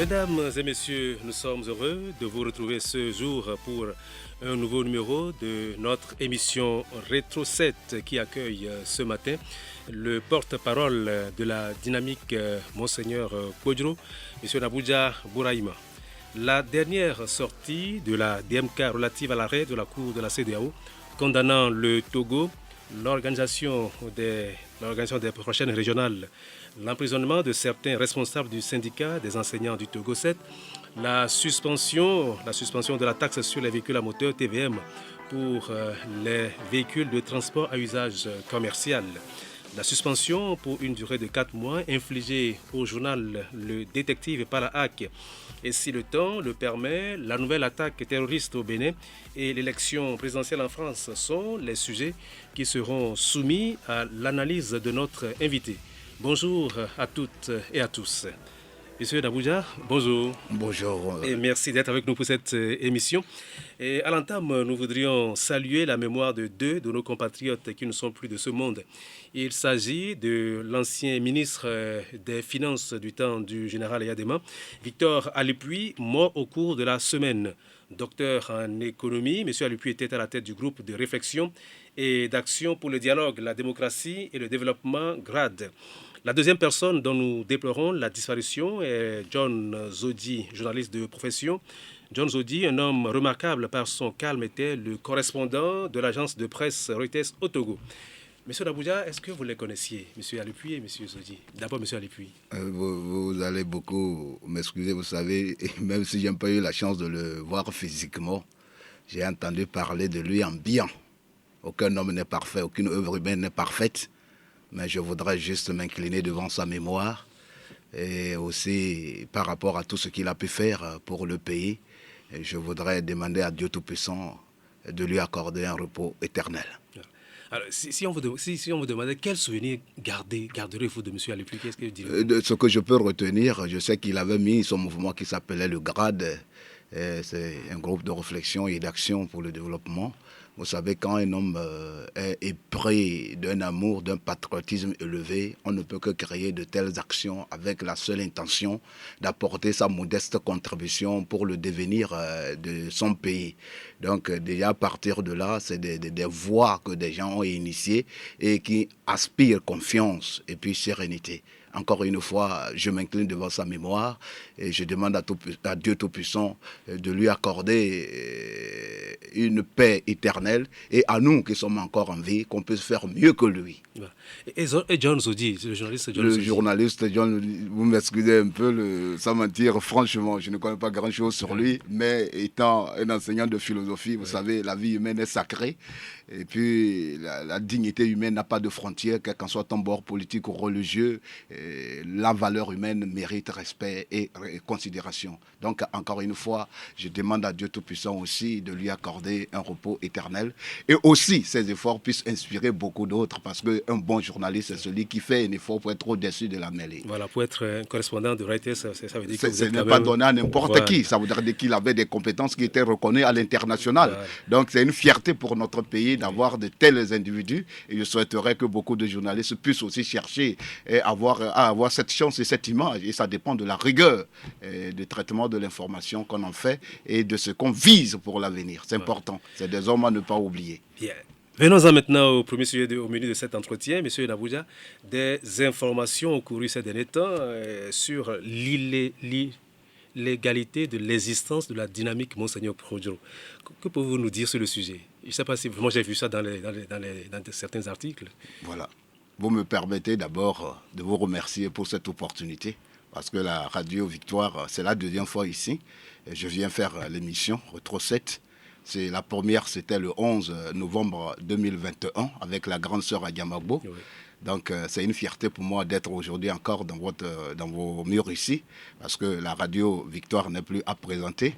Mesdames et messieurs, nous sommes heureux de vous retrouver ce jour pour un nouveau numéro de notre émission Rétro 7 qui accueille ce matin le porte-parole de la dynamique Monseigneur Kodjo, M. Nabouja Bouraïma. La dernière sortie de la DMK relative à l'arrêt de la Cour de la CEDEAO condamnant le Togo, l'organisation des prochaines régionales, l'emprisonnement de certains responsables du syndicat des enseignants du Togo 7, la suspension de la taxe sur les véhicules à moteur TVM pour les véhicules de transport à usage commercial, la suspension pour une durée de 4 mois infligée au journal Le Détective par la HAC. Et si le temps le permet, la nouvelle attaque terroriste au Bénin et l'élection présidentielle en France sont les sujets qui seront soumis à l'analyse de notre invité. Bonjour à toutes et à tous. Monsieur Nabouja, bonjour. Bonjour. Et merci d'être avec nous pour cette émission. Et à l'entame, nous voudrions saluer la mémoire de deux de nos compatriotes qui ne sont plus de ce monde. Il s'agit de l'ancien ministre des Finances du temps du général Yadema, Victor Alipuy, mort au cours de la semaine. Docteur en économie, M. Alipuy était à la tête du groupe de réflexion et d'action pour le dialogue, la démocratie et le développement GRAD. La deuxième personne dont nous déplorons la disparition est John Zodi, journaliste de profession. John Zodi, un homme remarquable par son calme, était le correspondant de l'agence de presse Reuters au Togo. Monsieur Nabouja, est-ce que vous les connaissiez, Monsieur Alipuy et Monsieur Zodi? D'abord, Monsieur Alipuy. Vous allez beaucoup m'excuser, vous savez, même si je n'ai pas eu la chance de le voir physiquement, j'ai entendu parler de lui en bien. Aucun homme n'est parfait, aucune œuvre humaine n'est parfaite. Mais je voudrais juste m'incliner devant sa mémoire et aussi par rapport à tout ce qu'il a pu faire pour le pays. Et je voudrais demander à Dieu Tout-Puissant de lui accorder un repos éternel. Alors, si on vous demandait quel souvenir garderez-vous de M. Alipuy, qu'est-ce que vous direz? De ce que je peux retenir, je sais qu'il avait mis son mouvement qui s'appelait le GRAD. C'est un groupe de réflexion et d'action pour le développement. Vous savez, quand un homme est épris d'un amour, d'un patriotisme élevé, on ne peut que créer de telles actions avec la seule intention d'apporter sa modeste contribution pour le devenir de son pays. Donc déjà à partir de là, c'est des voies que des gens ont initiées et qui aspirent confiance et puis sérénité. Encore une fois, je m'incline devant sa mémoire et je demande à Dieu Tout-Puissant de lui accorder une paix éternelle et à nous qui sommes encore en vie, qu'on puisse faire mieux que lui. Et John Zodi, le journaliste John Le Zodi. journaliste John, vous m'excusez un peu, sans mentir, franchement, je ne connais pas grand-chose sur lui, mais étant un enseignant de philosophie, vous savez, la vie humaine est sacrée. Et puis, la dignité humaine n'a pas de frontières, quel qu'en soit ton bord politique ou religieux. La valeur humaine mérite respect et considération. Donc, encore une fois, je demande à Dieu Tout-Puissant aussi de lui accorder un repos éternel. Et aussi, ses efforts puissent inspirer beaucoup d'autres, parce qu'un bon journaliste, c'est celui qui fait un effort pour être au-dessus de la mêlée. Voilà, pour être un correspondant de Reuters, ça veut dire que vous Ce êtes n'est quand pas même... donné à n'importe qui. Ça voudrait dire qu'il avait des compétences qui étaient reconnues à l'international. Voilà. Donc, c'est une fierté pour notre pays d'avoir de tels individus. Et je souhaiterais que beaucoup de journalistes puissent aussi chercher à avoir cette chance et cette image. Et ça dépend de la rigueur du traitement de l'information qu'on en fait et de ce qu'on vise pour l'avenir. C'est important. C'est des hommes à ne pas oublier. Bien. Venons-en maintenant au premier sujet au menu de cet entretien, M. Nabouja. Des informations ont couru ces derniers temps sur l'illégalité de l'existence de la dynamique Monseigneur Kodjo. Que pouvez-vous nous dire sur le sujet? Je ne sais pas si moi j'ai vu ça dans certains articles. Voilà. Vous me permettez d'abord de vous remercier pour cette opportunité, parce que la radio Victoire, c'est la deuxième fois ici. Et je viens faire l'émission Rétro 7. C'est la première, c'était le 11 novembre 2021 avec la grande sœur Adiamagbo. Oui. Donc c'est une fierté pour moi d'être aujourd'hui encore dans vos murs ici, parce que la radio Victoire n'est plus à présenter.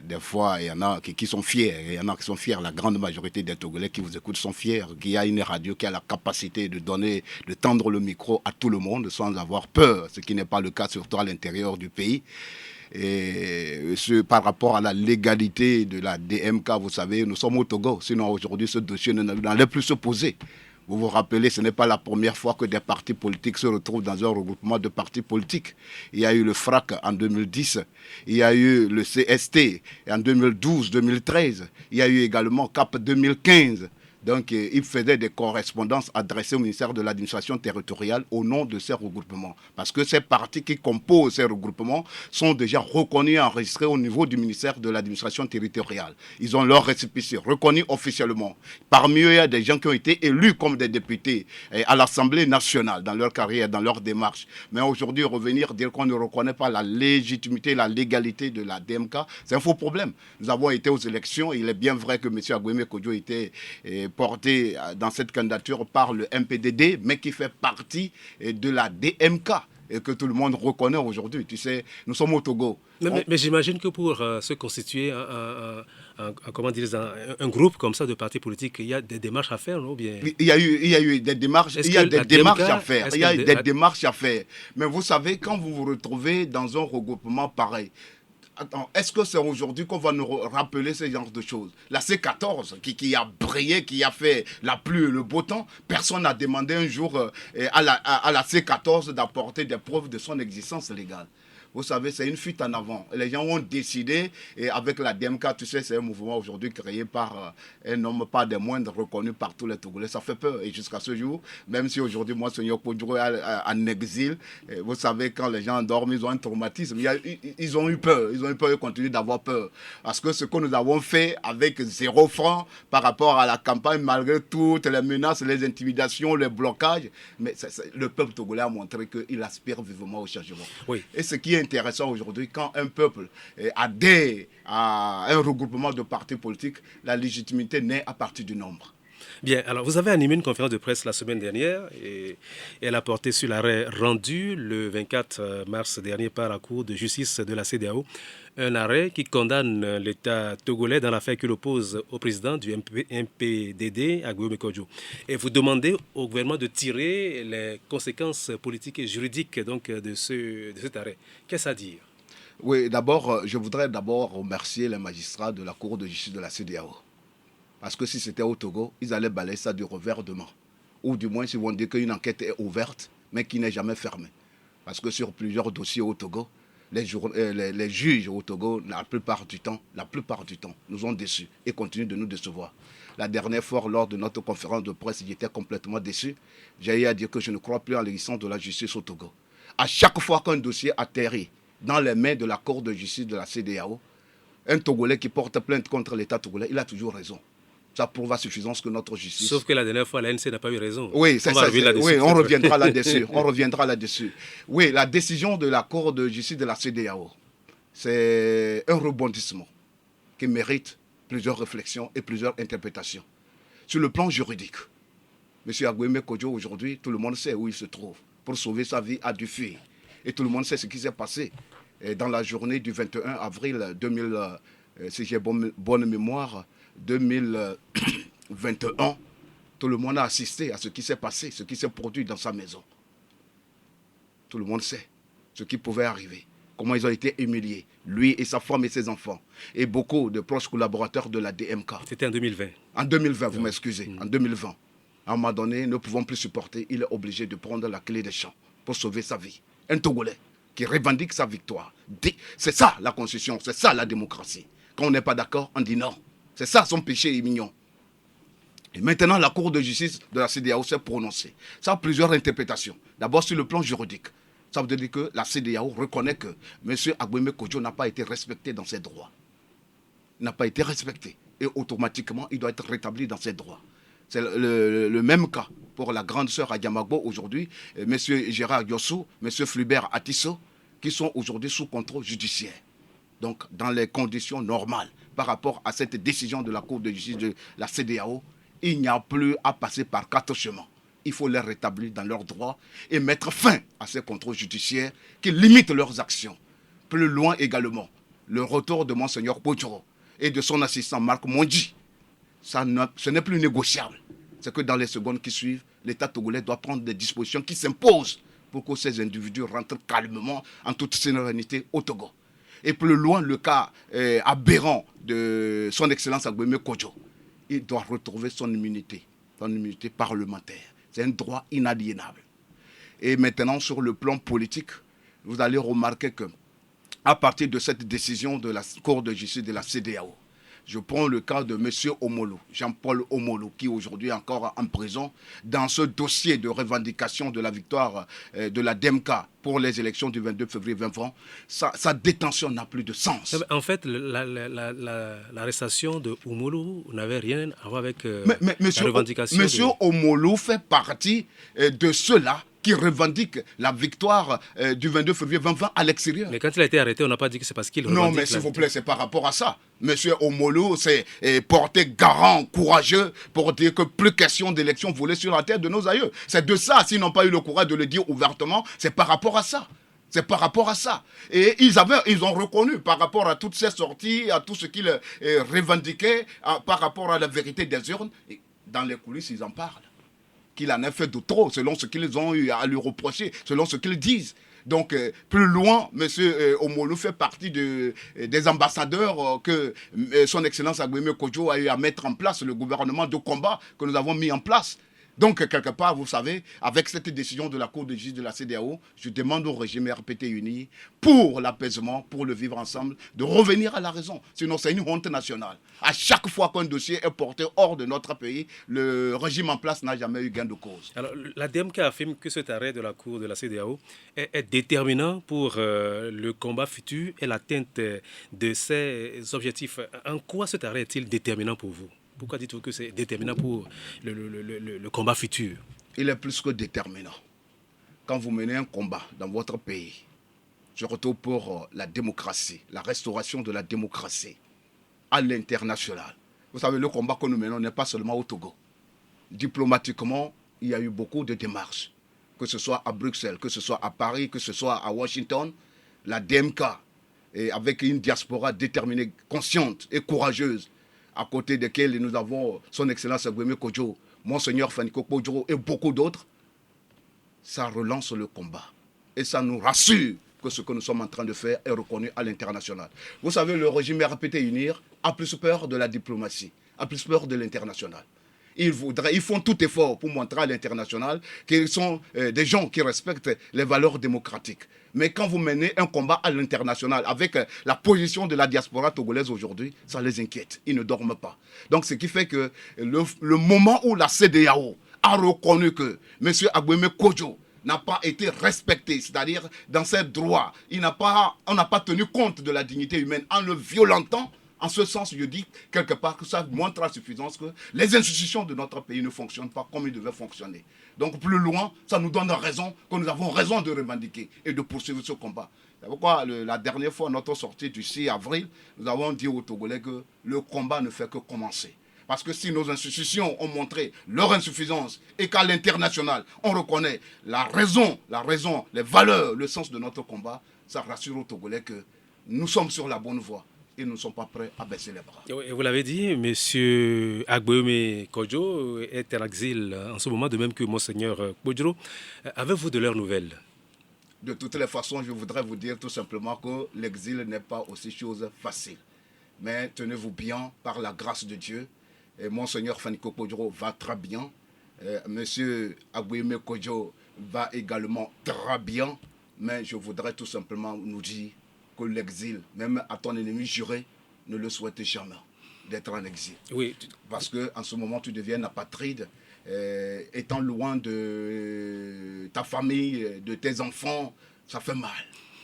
Des fois, il y en a qui sont fiers, il y en a qui sont fiers, la grande majorité des Togolais qui vous écoutent sont fiers qu'il y a une radio qui a la capacité de tendre le micro à tout le monde sans avoir peur, ce qui n'est pas le cas surtout à l'intérieur du pays. Et par rapport à la légalité de la DMK, vous savez, nous sommes au Togo, sinon aujourd'hui ce dossier n'allait plus se poser. Vous vous rappelez, ce n'est pas la première fois que des partis politiques se retrouvent dans un regroupement de partis politiques. Il y a eu le FRAC en 2010, il y a eu le CST en 2012-2013, il y a eu également CAP 2015. Donc, il faisait des correspondances adressées au ministère de l'administration territoriale au nom de ces regroupements. Parce que ces partis qui composent ces regroupements sont déjà reconnus et enregistrés au niveau du ministère de l'administration territoriale. Ils ont leur récépissé reconnu officiellement. Parmi eux, il y a des gens qui ont été élus comme des députés à l'Assemblée nationale dans leur carrière, dans leur démarche. Mais aujourd'hui, revenir dire qu'on ne reconnaît pas la légitimité, la légalité de la DMK, c'est un faux problème. Nous avons été aux élections. Il est bien vrai que M. Agouemé Kodjo était porté dans cette candidature par le MPDD, mais qui fait partie de la DMK et que tout le monde reconnaît aujourd'hui. Tu sais, nous sommes au Togo. Mais j'imagine que pour se constituer un groupe comme ça de partis politiques, il y a des démarches à faire, non? Bien... Il y a eu des démarches, il y a des démarches à faire. Il y a des démarches à faire. Mais vous savez, quand vous vous retrouvez dans un regroupement pareil, attends, est-ce que c'est aujourd'hui qu'on va nous rappeler ce genre de choses? La C14 qui a brillé, qui a fait la pluie et le beau temps, personne n'a demandé un jour à la C14 d'apporter des preuves de son existence légale. Vous savez, c'est une fuite en avant. Les gens ont décidé, et avec la DMK, tu sais, c'est un mouvement aujourd'hui créé par un homme pas des moindres, reconnu par tous les Togolais. Ça fait peur. Et jusqu'à ce jour, même si aujourd'hui, moi, Seigneur Kodjo est en exil, vous savez, quand les gens dorment, ils ont un traumatisme. Ils ont eu peur. Ils ont eu peur et continuent d'avoir peur. Parce que ce que nous avons fait avec 0 francs par rapport à la campagne, malgré toutes les menaces, les intimidations, les blocages, mais le peuple togolais a montré qu'il aspire vivement au changement. Oui. Et ce qui est intéressant aujourd'hui, quand un peuple adhère à un regroupement de partis politiques, la légitimité naît à partir du nombre. Bien, alors vous avez animé une conférence de presse la semaine dernière et elle a porté sur l'arrêt rendu le 24 mars dernier par la Cour de justice de la CEDEAO. Un arrêt qui condamne l'État togolais dans l'affaire qui l'oppose au président du MPDD, Agouemé Kodjo. Et vous demandez au gouvernement de tirer les conséquences politiques et juridiques donc, de cet arrêt. Qu'est-ce à dire? Oui, je voudrais remercier les magistrats de la Cour de justice de la CEDEAO. Parce que si c'était au Togo, ils allaient balayer ça du revers de main. Ou du moins, ils vont dire qu'une enquête est ouverte, mais qui n'est jamais fermée. Parce que sur plusieurs dossiers au Togo, les juges au Togo, la plupart du temps, nous ont déçus et continuent de nous décevoir. La dernière fois, lors de notre conférence de presse, j'étais complètement déçu. J'ai eu à dire que je ne crois plus en l'existence de la justice au Togo. À chaque fois qu'un dossier atterrit dans les mains de la Cour de justice de la CEDEAO, un Togolais qui porte plainte contre l'État togolais, il a toujours raison. Ça prouve à suffisance que notre justice... Sauf que la dernière fois, l'ANC n'a pas eu raison. Oui, c'est ça. Oui, on reviendra là-dessus. Oui, la décision de la Cour de justice de la CEDEAO, c'est un rebondissement qui mérite plusieurs réflexions et plusieurs interprétations. Sur le plan juridique, M. Agouemé Kodjo, aujourd'hui, tout le monde sait où il se trouve. Pour sauver sa vie, a dû fuir. Et tout le monde sait ce qui s'est passé dans la journée du 21 avril 2000, si j'ai bonne mémoire, 2021, tout le monde a assisté à ce qui s'est passé, ce qui s'est produit dans sa maison. Tout le monde sait ce qui pouvait arriver, comment ils ont été humiliés, lui et sa femme et ses enfants, et beaucoup de proches collaborateurs de la DMK. C'était en 2020. En 2020, vous m'excusez, en 2020. À un moment donné, ne pouvant plus supporter, il est obligé de prendre la clé des champs pour sauver sa vie. Un Togolais qui revendique sa victoire. C'est ça la constitution, c'est ça la démocratie. Quand on n'est pas d'accord, on dit non. C'est ça son péché mignon. Et maintenant, la Cour de justice de la CEDEAO s'est prononcée. Ça a plusieurs interprétations. D'abord, sur le plan juridique. Ça veut dire que la CEDEAO reconnaît que M. Agouemé Kodjo n'a pas été respecté dans ses droits. Il n'a pas été respecté. Et automatiquement, il doit être rétabli dans ses droits. C'est le même cas pour la grande sœur à Yamago aujourd'hui, M. Gérard Yossou, M. Flubert Atisso, qui sont aujourd'hui sous contrôle judiciaire. Donc, dans les conditions normales, par rapport à cette décision de la Cour de justice de la CEDEAO, il n'y a plus à passer par 4 chemins. Il faut les rétablir dans leurs droits et mettre fin à ces contrôles judiciaires qui limitent leurs actions. Plus loin également, le retour de Monseigneur Kodjo et de son assistant Marc Mondji, ce n'est plus négociable. C'est que dans les secondes qui suivent, l'État togolais doit prendre des dispositions qui s'imposent pour que ces individus rentrent calmement, en toute sérénité, au Togo. Et plus loin, le cas aberrant de son Excellence Agouemé Kodjo, il doit retrouver son immunité. son immunité parlementaire. C'est un droit inaliénable. Et maintenant, sur le plan politique, vous allez remarquer que à partir de cette décision de la Cour de justice de la CEDEAO, je prends le cas de M. Omolo, Jean-Paul Omolo, qui aujourd'hui est encore en prison dans ce dossier de revendication de la victoire de la DMK pour les élections du 22 février 2020. Sa détention n'a plus de sens. En fait, l'arrestation de Omolo n'avait rien à voir avec la revendication. Monsieur Omolo fait partie de ceux-là qui revendique la victoire du 22 février 2020 à l'extérieur. Mais quand il a été arrêté, on n'a pas dit que c'est parce qu'il revendique. Non, mais s'il vous plaît, c'est par rapport à ça. Monsieur Omolo s'est porté garant, courageux, pour dire que plus question d'élection volée sur la terre de nos aïeux. C'est de ça, s'ils n'ont pas eu le courage de le dire ouvertement, c'est par rapport à ça. C'est par rapport à ça. Et ils ont reconnu par rapport à toutes ces sorties, à tout ce qu'ils revendiquaient, par rapport à la vérité des urnes. Et dans les coulisses, ils en parlent. Qu'il en a fait de trop, selon ce qu'ils ont eu à lui reprocher, selon ce qu'ils disent. Donc, plus loin, M. Omolo fait partie des ambassadeurs que son Excellence Agweme Kodjo a eu à mettre en place, le gouvernement de combat que nous avons mis en place. Donc, quelque part, vous savez, avec cette décision de la Cour de justice de la CEDEAO, je demande au régime RPT uni, pour l'apaisement, pour le vivre ensemble, de revenir à la raison. Sinon, c'est une honte nationale. À chaque fois qu'un dossier est porté hors de notre pays, le régime en place n'a jamais eu gain de cause. Alors, la DMK affirme que cet arrêt de la Cour de la CEDEAO est déterminant pour le combat futur et l'atteinte de ses objectifs. En quoi cet arrêt est-il déterminant pour vous ? Pourquoi dites-vous que c'est déterminant pour le combat futur? Il est plus que déterminant. Quand vous menez un combat dans votre pays, surtout pour la démocratie, la restauration de la démocratie à l'international. Vous savez, le combat que nous menons n'est pas seulement au Togo. Diplomatiquement, il y a eu beaucoup de démarches. Que ce soit à Bruxelles, que ce soit à Paris, que ce soit à Washington, la DMK, et avec une diaspora déterminée, consciente et courageuse, à côté desquels nous avons son Excellence Agweme Kodjo, Monseigneur Faniko Kodjo et beaucoup d'autres, ça relance le combat. Et ça nous rassure que ce que nous sommes en train de faire est reconnu à l'international. Vous savez, le régime RPT UNIR a plus peur de la diplomatie, a plus peur de l'international. Ils font tout effort pour montrer à l'international qu'ils sont des gens qui respectent les valeurs démocratiques. Mais quand vous menez un combat à l'international avec la position de la diaspora togolaise aujourd'hui, ça les inquiète. Ils ne dorment pas. Donc ce qui fait que le moment où la CEDEAO a reconnu que M. Agweme Kodjo n'a pas été respecté, c'est-à-dire dans ses droits, on n'a pas tenu compte de la dignité humaine en le violentant. En ce sens, je dis quelque part que ça montre à suffisance que les institutions de notre pays ne fonctionnent pas comme ils devaient fonctionner. Donc plus loin, ça nous donne raison, que nous avons raison de revendiquer et de poursuivre ce combat. C'est pourquoi la dernière fois, notre sortie du 6 avril, nous avons dit aux Togolais que le combat ne fait que commencer. Parce que si nos institutions ont montré leur insuffisance et qu'à l'international, on reconnaît la raison, les valeurs, le sens de notre combat, ça rassure aux Togolais que nous sommes sur la bonne voie. Et nous ne sommes pas prêts à baisser les bras. Et vous l'avez dit, M. Agweme Kodjo est en exil en ce moment, de même que Monseigneur Kodjo. Avez-vous de leurs nouvelles? De toutes les façons, je voudrais vous dire tout simplement que l'exil n'est pas aussi chose facile. Mais tenez-vous bien, par la grâce de Dieu, et Monseigneur Faniko Kodjo va très bien. M. Agweme Kodjo va également très bien. Mais je voudrais tout simplement nous dire que l'exil, même à ton ennemi juré, ne le souhaite jamais d'être en exil. Oui. Parce qu'en ce moment, tu deviens apatride, étant loin de ta famille, de tes enfants, ça fait mal.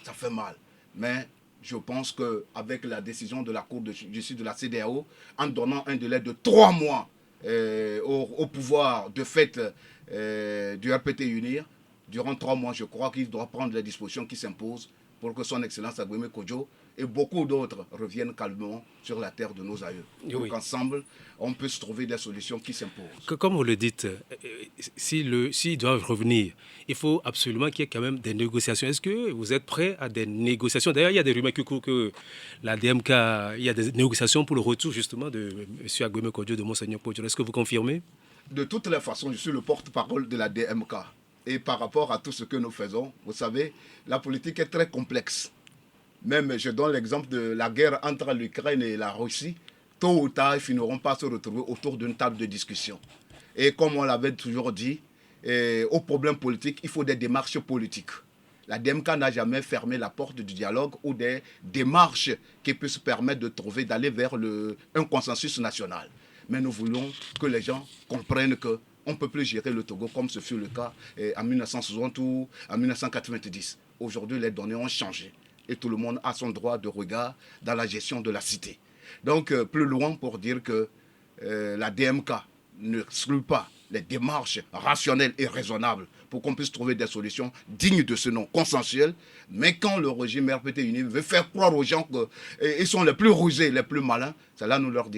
Ça fait mal. Mais je pense qu'avec la décision de la Cour de justice de la CEDEAO, en donnant un délai de 3 mois au pouvoir de fait du RPT UNIR, durant 3 mois, je crois qu'il doit prendre les dispositions qui s'imposent pour que son Excellence Agweme Kodjo et beaucoup d'autres reviennent calmement sur la terre de nos aïeux. Oui. Donc ensemble, on peut se trouver des solutions qui s'imposent. Comme vous le dites, s'ils doivent revenir, il faut absolument qu'il y ait quand même des négociations. Est-ce que vous êtes prêts à des négociations? D'ailleurs, il y a des rumeurs qui courent que la DMK, il y a des négociations pour le retour justement de M. Agweme Kodjo, de Monseigneur Kodjo. Est-ce que vous confirmez? De toutes les façons, je suis le porte-parole de la DMK. Et par rapport à tout ce que nous faisons, vous savez, la politique est très complexe. Même, je donne l'exemple de la guerre entre l'Ukraine et la Russie. Tôt ou tard, ils finiront par se retrouver autour d'une table de discussion. Et comme on l'avait toujours dit, aux problèmes politiques, il faut des démarches politiques. La DMK n'a jamais fermé la porte du dialogue ou des démarches qui puissent permettre de trouver, d'aller vers un consensus national. Mais nous voulons que les gens comprennent qu'on ne peut plus gérer le Togo comme ce fut le cas en 1960 ou en 1990. Aujourd'hui, les données ont changé et tout le monde a son droit de regard dans la gestion de la cité. Donc, plus loin pour dire que la DMK n'exclut pas les démarches rationnelles et raisonnables pour qu'on puisse trouver des solutions dignes de ce nom, consensuelles. Mais quand le régime RPT uni veut faire croire aux gens qu'ils sont les plus rusés, les plus malins, c'est là nous leur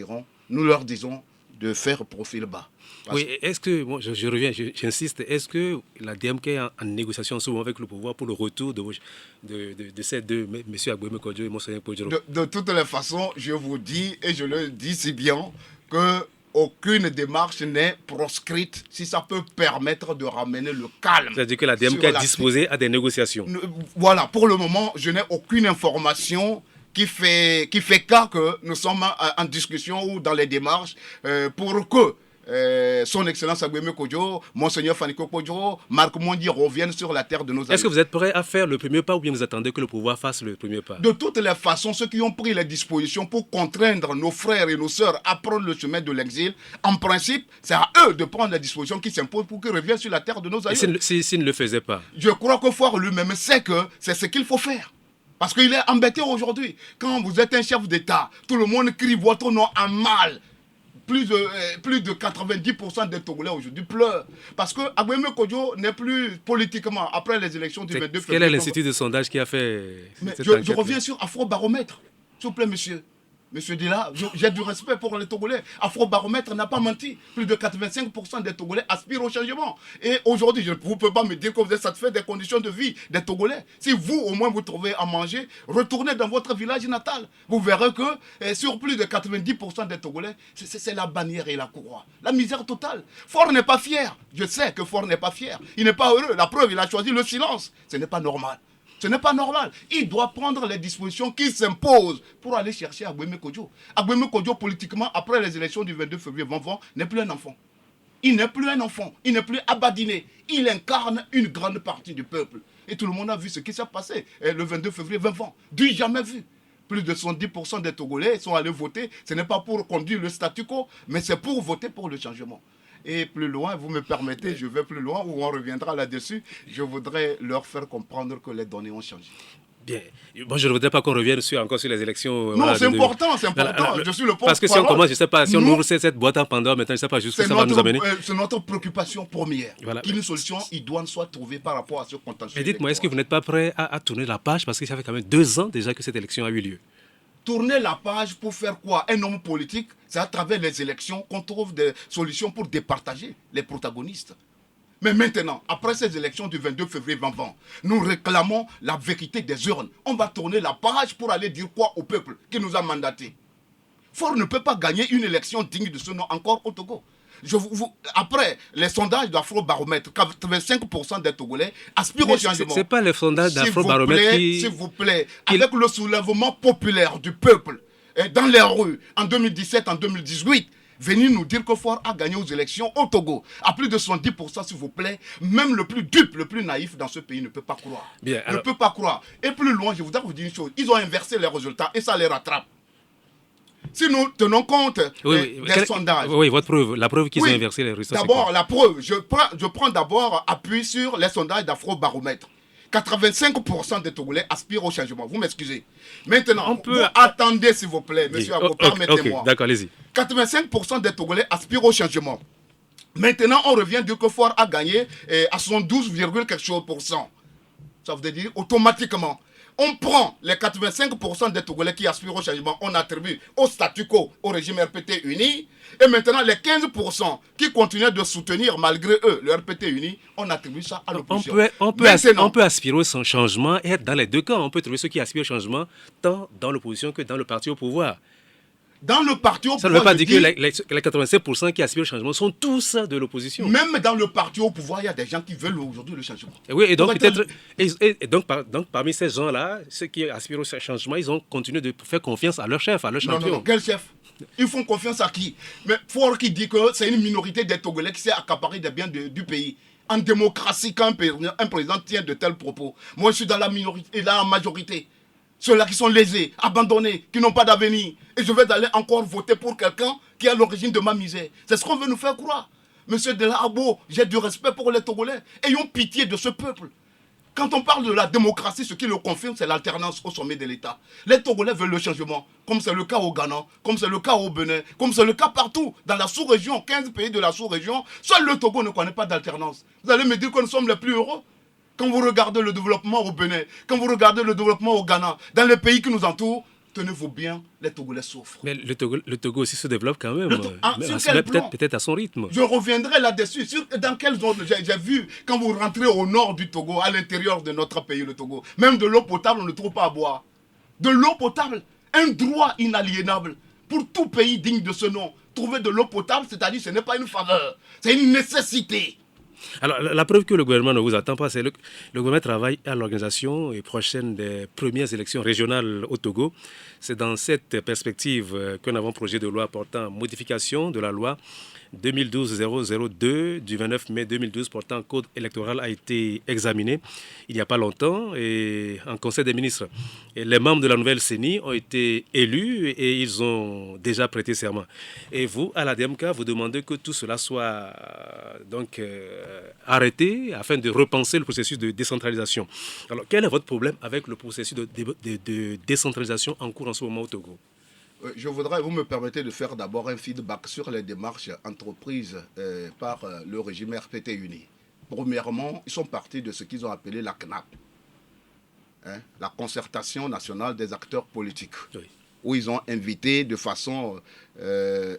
disons de faire profil bas. Oui, est-ce que, bon, je reviens, j'insiste, est-ce que la DMK est en négociation souvent avec le pouvoir pour le retour de ces deux, M. Agboime Kodjo et Monseigneur Podjoro? De toutes les façons, je vous dis, et je le dis si bien, que aucune démarche n'est proscrite si ça peut permettre de ramener le calme. C'est-à-dire que la DMK est disposée à des négociations. Voilà, pour le moment, je n'ai aucune information qui fait cas que nous sommes en discussion ou dans les démarches pour que son Excellence Agboime Kodjo, Monseigneur Faniko Podjoro, Marc Mondi reviennent sur la terre de nos amis. Est-ce que vous êtes prêt à faire le premier pas ou bien vous attendez que le pouvoir fasse le premier pas? De toutes les façons, ceux qui ont pris les dispositions pour contraindre nos frères et nos sœurs à prendre le chemin de l'exil, en principe, c'est à eux de prendre les dispositions qui s'imposent pour qu'ils reviennent sur la terre de nos amis. S'ils ne le faisaient pas? Je crois que Faure lui-même sait que c'est ce qu'il faut faire. Parce qu'il est embêté aujourd'hui. Quand vous êtes un chef d'État, tout le monde crie votre nom en mal. Plus de 90% des Togolais aujourd'hui pleurent. Parce que Agboime Kodjo n'est plus politiquement, après les élections du 22 février. Quel est l'institut de sondage qui a fait cette enquête? Je reviens sur Afrobaromètre. S'il vous plaît, monsieur. Monsieur Dila, j'ai du respect pour les Togolais. Afrobaromètre n'a pas menti. Plus de 85% des Togolais aspirent au changement. Et aujourd'hui, vous ne pouvez pas me dire que vous êtes satisfait des conditions de vie des Togolais. Si vous, au moins, vous trouvez à manger, retournez dans votre village natal. Vous verrez que sur plus de 90% des Togolais, c'est la bannière et la croix. La misère totale. Faure n'est pas fier. Je sais que Faure n'est pas fier. Il n'est pas heureux. La preuve, il a choisi le silence. Ce n'est pas normal. Ce n'est pas normal. Il doit prendre les dispositions qui s'imposent pour aller chercher Agboime Kodjo. Agboime Kodjo, politiquement, après les élections du 22 février, n'est plus un enfant. Il n'est plus un enfant. Il n'est plus abadiné. Il incarne une grande partie du peuple. Et tout le monde a vu ce qui s'est passé le 22 février 2020. Du jamais vu. Plus de 70% des Togolais sont allés voter. Ce n'est pas pour conduire le statu quo, mais c'est pour voter pour le changement. Et plus loin, vous me permettez, je vais plus loin, où on reviendra là-dessus. Je voudrais leur faire comprendre que les données ont changé. Bien. Moi, je ne voudrais pas qu'on revienne encore sur les élections. Non, voilà, c'est important, c'est important. Je suis le porte-parole. Parce que si on commence, je ne sais pas, si on ouvre cette boîte en Pandore, maintenant, je ne sais pas jusqu'où ça va nous amener. C'est notre préoccupation première. Voilà. Qu'une solution idoine soit trouvée par rapport à ce contentieux. Mais dites-moi, est-ce que vous n'êtes pas prêt à tourner la page? Parce que ça fait quand même 2 ans déjà que cette élection a eu lieu. Tourner la page pour faire quoi? Un homme politique, c'est à travers les élections qu'on trouve des solutions pour départager les protagonistes. Mais maintenant, après ces élections du 22 février 2020, nous réclamons la vérité des urnes. On va tourner la page pour aller dire quoi au peuple qui nous a mandatés. Faure ne peut pas gagner une élection digne de ce nom encore au Togo. Après les sondages d'Afrobaromètre, 85% des Togolais aspirent au changement. Ce n'est pas les sondages d'Afrobaromètre qui... S'il vous plaît, avec le soulèvement populaire du peuple dans les rues en 2017, en 2018, venir nous dire que Faure a gagné aux élections au Togo à plus de 70%, s'il vous plaît. Même le plus dupe, le plus naïf dans ce pays ne peut pas croire. Bien, alors... Ne peut pas croire. Et plus loin, je voudrais vous dire une chose. Ils ont inversé les résultats et ça les rattrape. Si nous tenons compte des sondages... Oui, votre preuve, la preuve qu'ils ont inversé les résultats. D'abord, la preuve. Je prends d'abord appui sur les sondages d'Afrobaromètre. 85% des Togolais aspirent au changement. Vous m'excusez. Maintenant, attendez s'il vous plaît, monsieur Abo, permettez-moi. Okay, d'accord, allez-y. 85% des Togolais aspirent au changement. Maintenant, on revient dire que Faure a gagné à 72, quelque chose %. Ça veut dire automatiquement. On prend les 85% des Togolais qui aspirent au changement, on attribue au statu quo, au régime RPT uni. Et maintenant, les 15% qui continuent de soutenir malgré eux le RPT uni, on attribue ça à l'opposition. On peut aspirer au changement et être dans les deux camps. On peut trouver ceux qui aspirent au changement tant dans l'opposition que dans le parti au pouvoir. Dans le parti au Ça ne pouvoir, veut pas dire que les 87% qui aspirent au changement sont tous de l'opposition. même dans le parti au pouvoir, il y a des gens qui veulent aujourd'hui le changement. Et oui, et donc peut-être, donc parmi ces gens-là, ceux qui aspirent au changement, ils ont continué de faire confiance à leur chef, à leur champion. Non, quel chef? Ils font confiance à qui? Mais Faure qui dit que c'est une minorité des Togolais qui s'est accaparé des biens du pays. En démocratie, quand un président tient de tels propos, moi je suis dans la minorité et dans la majorité. Ceux-là qui sont lésés, abandonnés, qui n'ont pas d'avenir. Et je vais aller encore voter pour quelqu'un qui est à l'origine de ma misère. C'est ce qu'on veut nous faire croire. Monsieur Delabo, j'ai du respect pour les Togolais. Ayons pitié de ce peuple. Quand on parle de la démocratie, ce qui le confirme, c'est l'alternance au sommet de l'État. Les Togolais veulent le changement, comme c'est le cas au Ghana, comme c'est le cas au Bénin, comme c'est le cas partout, dans la sous-région, 15 pays de la sous-région. Seul le Togo ne connaît pas d'alternance. Vous allez me dire que nous sommes les plus heureux? Quand vous regardez le développement au Bénin, quand vous regardez le développement au Ghana, dans les pays qui nous entourent, tenez-vous bien, les Togolais souffrent. Mais le Togo aussi se développe quand même. Peut-être à son rythme. Je reviendrai là-dessus. Dans quelle zone j'ai vu, quand vous rentrez au nord du Togo, à l'intérieur de notre pays, le Togo, même de l'eau potable, on ne trouve pas à boire. De l'eau potable, un droit inaliénable pour tout pays digne de ce nom. Trouver de l'eau potable, c'est-à-dire ce n'est pas une faveur, c'est une nécessité. Alors, la preuve que le gouvernement ne vous attend pas, c'est que le gouvernement travaille à l'organisation prochaine des premières élections régionales au Togo. C'est dans cette perspective qu'un avant-projet de loi portant modification de la loi 2012-002 du 29 mai 2012 portant code électoral a été examiné il n'y a pas longtemps et en Conseil des ministres. Et les membres de la nouvelle CENI ont été élus et ils ont déjà prêté serment. Et vous, à la DMK, vous demandez que tout cela soit arrêté afin de repenser le processus de décentralisation. Alors, quel est votre problème avec le processus de décentralisation en cours en ce moment au Togo ? Je voudrais, vous me permettez de faire d'abord un feedback sur les démarches entreprises par le régime RPT uni. Premièrement, ils sont partis de ce qu'ils ont appelé la CNAP, la concertation nationale des acteurs politiques, oui, où ils ont invité de façon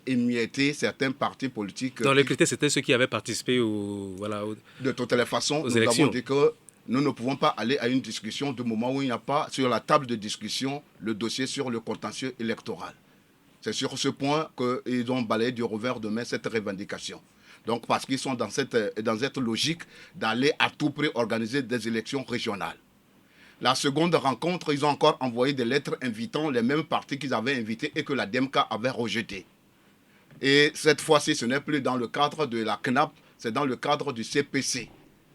émiettée certains partis politiques. Dans les critères, c'était ceux qui avaient participé de toutes les façons, aux élections. Avons dit que nous ne pouvons pas aller à une discussion du moment où il n'y a pas sur la table de discussion le dossier sur le contentieux électoral. C'est sur ce point qu'ils ont balayé du revers de main cette revendication. Donc parce qu'ils sont dans cette logique d'aller à tout prix organiser des élections régionales. La seconde rencontre, ils ont encore envoyé des lettres invitant les mêmes partis qu'ils avaient invités et que la DMK avait rejeté. Et cette fois-ci, ce n'est plus dans le cadre de la CNAP, c'est dans le cadre du CPC.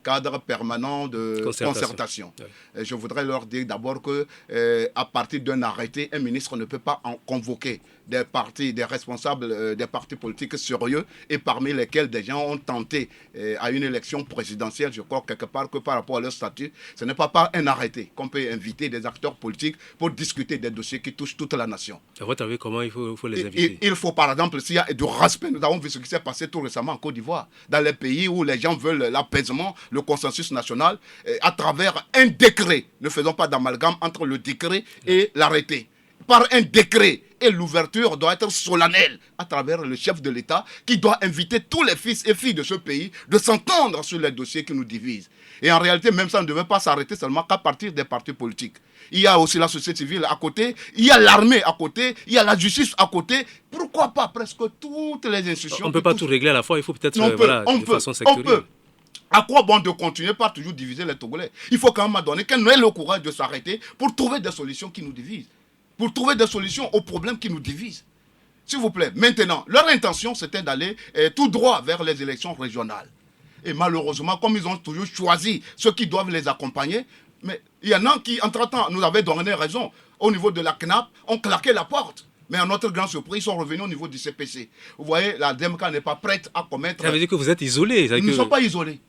Cadre permanent de concertation. Oui. Je voudrais leur dire d'abord qu'à partir d'un arrêté, un ministre ne peut pas en convoquer des responsables des partis politiques sérieux et parmi lesquels des gens ont tenté à une élection présidentielle, je crois quelque part que par rapport à leur statut, ce n'est pas par un arrêté qu'on peut inviter des acteurs politiques pour discuter des dossiers qui touchent toute la nation. À votre avis, comment il faut les inviter? Il faut par exemple, s'il y a du respect, nous avons vu ce qui s'est passé tout récemment en Côte d'Ivoire, dans les pays où les gens veulent l'apaisement, le consensus national, à travers un décret. Ne faisons pas d'amalgame entre le décret et l'arrêté. Par un décret, et l'ouverture doit être solennelle à travers le chef de l'État qui doit inviter tous les fils et filles de ce pays de s'entendre sur les dossiers qui nous divisent. Et en réalité, même ça ne devait pas s'arrêter seulement qu'à partir des partis politiques. Il y a aussi la société civile à côté, il y a l'armée à côté, il y a la justice à côté. Pourquoi pas presque toutes les institutions? On ne peut pas tout régler à la fois, il faut peut-être de façon sectorielle. À quoi bon de continuer par toujours diviser les Togolais? Il faut quand même donner qu'on ait le courage de s'arrêter pour trouver des solutions qui nous divisent. Pour trouver des solutions aux problèmes qui nous divisent. S'il vous plaît, maintenant, leur intention, c'était d'aller tout droit vers les élections régionales. Et malheureusement, comme ils ont toujours choisi ceux qui doivent les accompagner, mais il y en a qui, entre-temps, nous avaient donné raison. Au niveau de la CNAP, ont claqué la porte. Mais à notre grande surprise, ils sont revenus au niveau du CPC. Vous voyez, la DMK n'est pas prête à commettre... Ça veut dire que vous êtes isolés. Nous ne sommes pas isolés.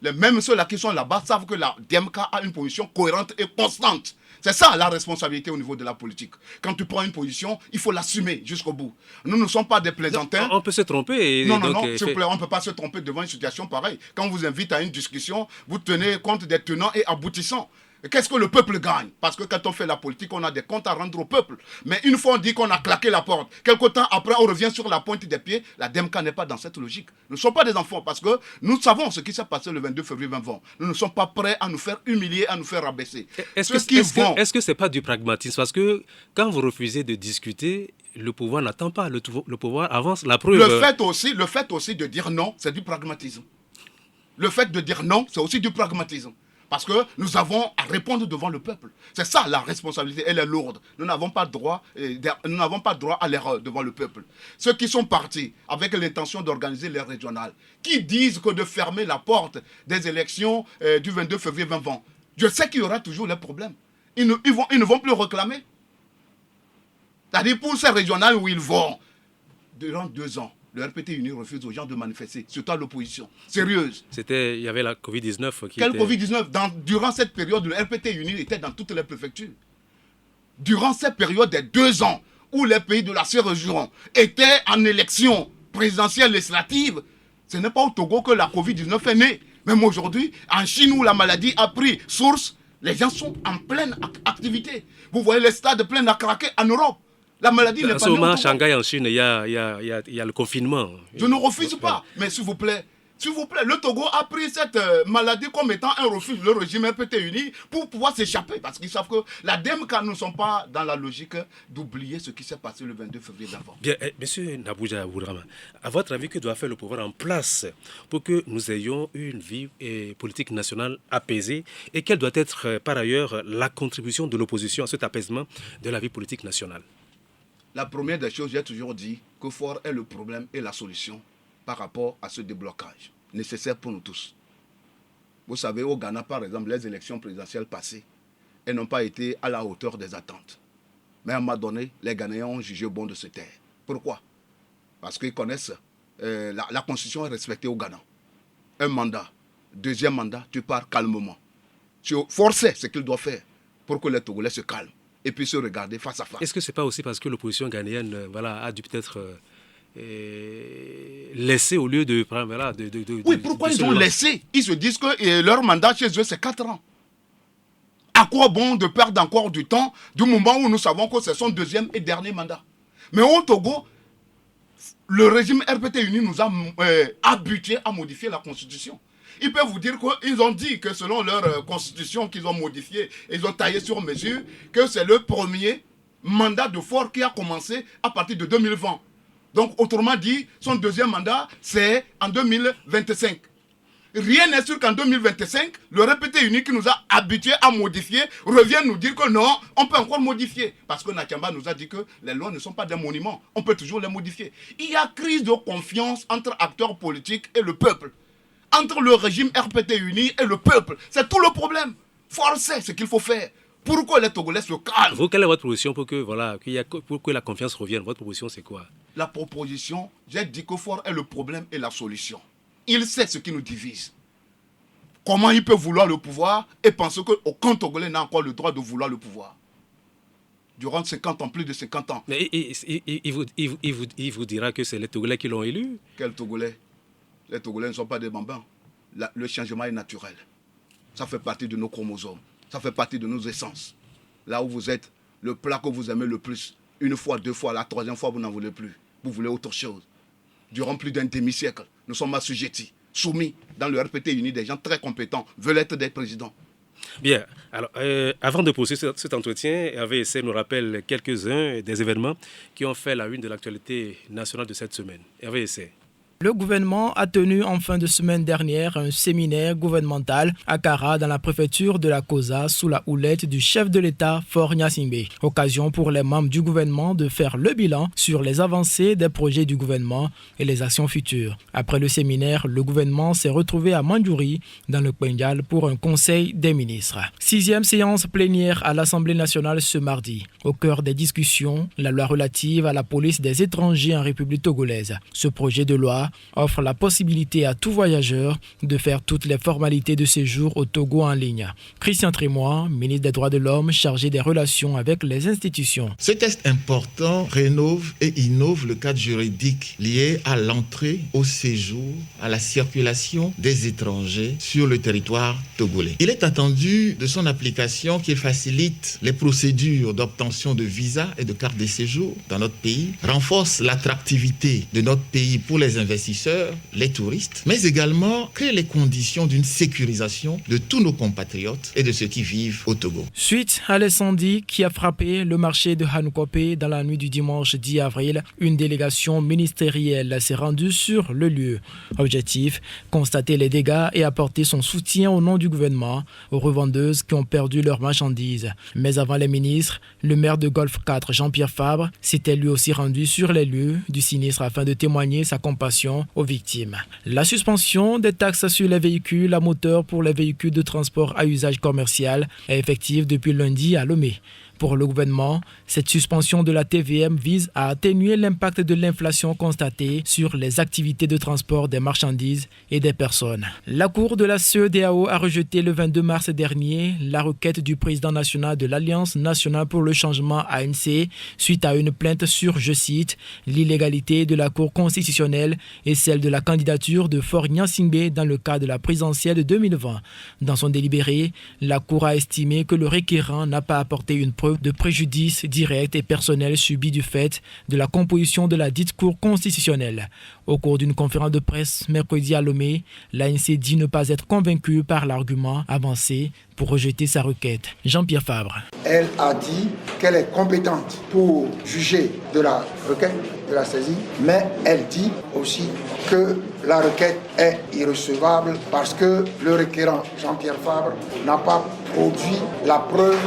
Même ceux-là qui sont là-bas savent que la DMK a une position cohérente et constante. C'est ça la responsabilité au niveau de la politique. Quand tu prends une position, il faut l'assumer jusqu'au bout. Nous ne sommes pas des plaisantins. On peut se tromper. Non, s'il vous plaît, on ne peut pas se tromper devant une situation pareille. Quand on vous invite à une discussion, vous tenez compte des tenants et aboutissants. Qu'est-ce que le peuple gagne? Parce que quand on fait la politique, on a des comptes à rendre au peuple. Mais une fois on dit qu'on a claqué la porte, quelque temps après on revient sur la pointe des pieds, la DMK n'est pas dans cette logique. Nous ne sommes pas des enfants parce que nous savons ce qui s'est passé le 22 février 2020. Nous ne sommes pas prêts à nous faire humilier, à nous faire rabaisser. Est-ce que ce n'est pas du pragmatisme? Parce que quand vous refusez de discuter, le pouvoir n'attend pas, le pouvoir avance. La preuve... Le fait aussi de dire non, c'est du pragmatisme. Le fait de dire non, c'est aussi du pragmatisme. Parce que nous avons à répondre devant le peuple. C'est ça la responsabilité, elle est lourde. Nous n'avons pas droit à l'erreur devant le peuple. Ceux qui sont partis avec l'intention d'organiser les régionales, qui disent que de fermer la porte des élections du 22 février 2020, je sais qu'il y aura toujours les problèmes. Ils ne vont plus réclamer. C'est-à-dire pour ces régionales où ils vont, durant 2 ans, le RPT Uni refuse aux gens de manifester, surtout à l'opposition. Sérieuse. Il y avait la Covid-19 qui Quelle Covid-19 durant cette période, le RPT Uni était dans toutes les préfectures. Durant cette période des 2 ans où les pays de la sous-région étaient en élection présidentielle législative, ce n'est pas au Togo que la Covid-19 est née. Même aujourd'hui, en Chine où la maladie a pris source, les gens sont en pleine activité. Vous voyez les stades pleins à craquer en Europe. La maladie n'est pas née au Togo. Shanghai, en Chine, il y a le confinement. Je ne refuse pas, mais s'il vous plaît, le Togo a pris cette maladie comme étant un refuge, le régime RPT Uni, pour pouvoir s'échapper. Parce qu'ils savent que la DMK ne sont pas dans la logique d'oublier ce qui s'est passé le 22 février d'avant. Bien, monsieur Nabouja Oudrama, à votre avis, que doit faire le pouvoir en place pour que nous ayons une vie politique nationale apaisée, et quelle doit être par ailleurs la contribution de l'opposition à cet apaisement de la vie politique nationale? La première des choses, j'ai toujours dit que fort est le problème et la solution par rapport à ce déblocage nécessaire pour nous tous. Vous savez, au Ghana, par exemple, les élections présidentielles passées, elles n'ont pas été à la hauteur des attentes. Mais à un moment donné, les Ghanéens ont jugé bon de se taire. Pourquoi? Parce qu'ils connaissent, la Constitution est respectée au Ghana. Un mandat, deuxième mandat, tu pars calmement. Tu forces ce qu'il doit faire pour que les Togolais se calment et puis se regarder face à face. Est-ce que ce n'est pas aussi parce que l'opposition ghanéenne a dû peut-être laisser au lieu de... Oui, pourquoi ils ont laissé? Ils se disent que leur mandat chez eux, c'est 4 ans. À quoi bon de perdre encore du temps du moment où nous savons que c'est son deuxième et dernier mandat? Mais au Togo, le régime RPT Uni nous a habitués à modifier la Constitution. Ils peuvent vous dire qu'ils ont dit que selon leur constitution qu'ils ont modifiée, ils ont taillé sur mesure, que c'est le premier mandat de Faure qui a commencé à partir de 2020. Donc, autrement dit, son deuxième mandat, c'est en 2025. Rien n'est sûr qu'en 2025, le RPT Uni qui nous a habitués à modifier revient nous dire que non, on peut encore modifier. Parce que Nakamba nous a dit que les lois ne sont pas des monuments. On peut toujours les modifier. Il y a crise de confiance entre acteurs politiques et le peuple. Entre le régime RPT Uni et le peuple. C'est tout le problème. Forcer ce qu'il faut faire. Pour que les Togolais se calment. Vous, quelle est votre proposition pour que la confiance revienne? Votre proposition, c'est quoi? La proposition, j'ai dit que fort est le problème et la solution. Il sait ce qui nous divise. Comment il peut vouloir le pouvoir et penser qu'aucun Togolais n'a encore le droit de vouloir le pouvoir? Durant 50 ans, plus de 50 ans. Mais il vous dira que c'est les Togolais qui l'ont élu? Quels Togolais? Les Togolais ne sont pas des bambins. Le changement est naturel. Ça fait partie de nos chromosomes. Ça fait partie de nos essences. Là où vous êtes, le plat que vous aimez le plus, une fois, 2 fois, la 3e fois, vous n'en voulez plus. Vous voulez autre chose. Durant plus d'un demi-siècle, nous sommes assujettis, soumis. Dans le RPT Uni, des gens très compétents veulent être des présidents. Bien. Alors, avant de poursuivre cet entretien, Hervé Essay nous rappelle quelques-uns des événements qui ont fait la une de l'actualité nationale de cette semaine. Hervé Essay. Le gouvernement a tenu en fin de semaine dernière un séminaire gouvernemental à Kara dans la préfecture de la Kosa sous la houlette du chef de l'État Faure Gnassingbé. Occasion pour les membres du gouvernement de faire le bilan sur les avancées des projets du gouvernement et les actions futures. Après le séminaire, le gouvernement s'est retrouvé à Mandjouri dans le Kpendial pour un conseil des ministres. 6e séance plénière à l'Assemblée nationale ce mardi. Au cœur des discussions, la loi relative à la police des étrangers en République togolaise. Ce projet de loi offre la possibilité à tout voyageur de faire toutes les formalités de séjour au Togo en ligne. Christian Trémois, ministre des Droits de l'Homme chargé des relations avec les institutions. Ce texte important rénove et innove le cadre juridique lié à l'entrée, au séjour, à la circulation des étrangers sur le territoire togolais. Il est attendu de son application qu'il facilite les procédures d'obtention de visas et de cartes de séjour dans notre pays, renforce l'attractivité de notre pays pour les investisseurs investisseurs, les touristes, mais également créer les conditions d'une sécurisation de tous nos compatriotes et de ceux qui vivent au Togo. Suite à l'incendie qui a frappé le marché de Hanoukope dans la nuit du dimanche 10 avril, une délégation ministérielle s'est rendue sur le lieu. Objectif, constater les dégâts et apporter son soutien au nom du gouvernement aux revendeuses qui ont perdu leurs marchandises. Mais avant les ministres, le maire de Golfe 4, Jean-Pierre Fabre, s'était lui aussi rendu sur les lieux du sinistre afin de témoigner sa compassion aux victimes. La suspension des taxes sur les véhicules à moteur pour les véhicules de transport à usage commercial est effective depuis lundi à Lomé. Pour le gouvernement, cette suspension de la TVM vise à atténuer l'impact de l'inflation constatée sur les activités de transport des marchandises et des personnes. La Cour de la CEDEAO a rejeté le 22 mars dernier la requête du président national de l'Alliance nationale pour le changement ANC suite à une plainte sur, je cite, l'illégalité de la Cour constitutionnelle et celle de la candidature de Faure Gnassingbé dans le cadre de la présidentielle de 2020. Dans son délibéré, la Cour a estimé que le requérant n'a pas apporté une preuve de préjudice direct et personnel subi du fait de la composition de la dite Cour constitutionnelle. Au cours d'une conférence de presse mercredi à Lomé, l'ANC dit ne pas être convaincue par l'argument avancé pour rejeter sa requête. Jean-Pierre Fabre. Elle a dit qu'elle est compétente pour juger de la requête, de la saisie, mais elle dit aussi que la requête est irrecevable parce que le requérant Jean-Pierre Fabre n'a pas produit la preuve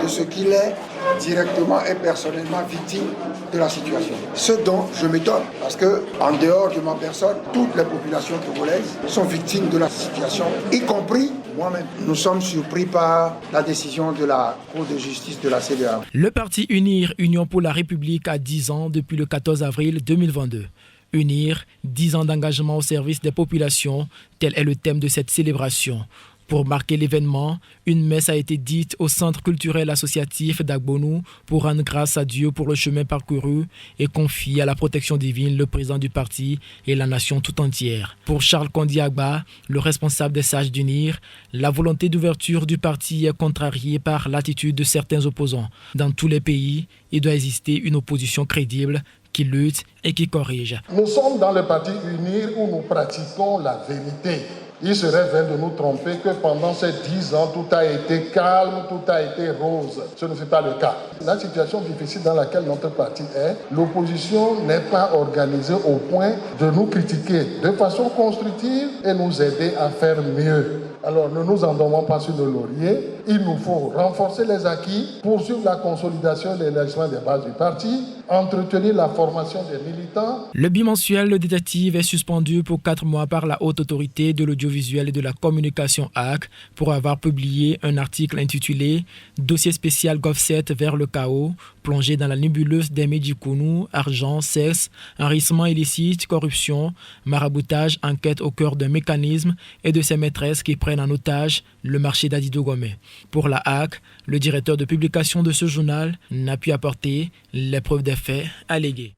de ce qu'il est directement et personnellement victime de la situation. Ce dont je m'étonne, parce que en dehors de ma personne, toutes les populations togolaises sont victimes de la situation, y compris moi-même. Nous sommes surpris par la décision de la Cour de justice de la CEDEAO. Le parti UNIR, Union pour la République, a 10 ans depuis le 14 avril 2022. UNIR, 10 ans d'engagement au service des populations, tel est le thème de cette célébration. Pour marquer l'événement, une messe a été dite au Centre culturel associatif d'Agbonou pour rendre grâce à Dieu pour le chemin parcouru et confier à la protection divine le président du parti et la nation tout entière. Pour Charles Kondi-Agba, le responsable des sages d'UNIR, la volonté d'ouverture du parti est contrariée par l'attitude de certains opposants. Dans tous les pays, il doit exister une opposition crédible qui lutte et qui corrige. Nous sommes dans le parti UNIR où nous pratiquons la vérité. Il serait vain de nous tromper que pendant ces 10 ans, tout a été calme, tout a été rose. Ce ne fut pas le cas. La situation difficile dans laquelle notre parti est, l'opposition n'est pas organisée au point de nous critiquer de façon constructive et nous aider à faire mieux. Alors ne nous endormons pas sur le laurier. Il nous faut renforcer les acquis, poursuivre la consolidation et l'élargissement des bases du parti, entretenir la formation des militants. Le bimensuel Le Détective est suspendu pour 4 mois par la Haute Autorité de l'Audiovisuel et de la Communication HAC pour avoir publié un article intitulé « Dossier spécial GOV7 vers le chaos, plongé dans la nébuleuse des Médicounou, argent, sexe, enrichissement illicite, corruption, maraboutage, enquête au cœur d'un mécanisme et de ses maîtresses qui prennent en otage le marché d'Adi-Dogomé ». Pour la HAC, le directeur de publication de ce journal n'a pu apporter les preuves des faits allégués.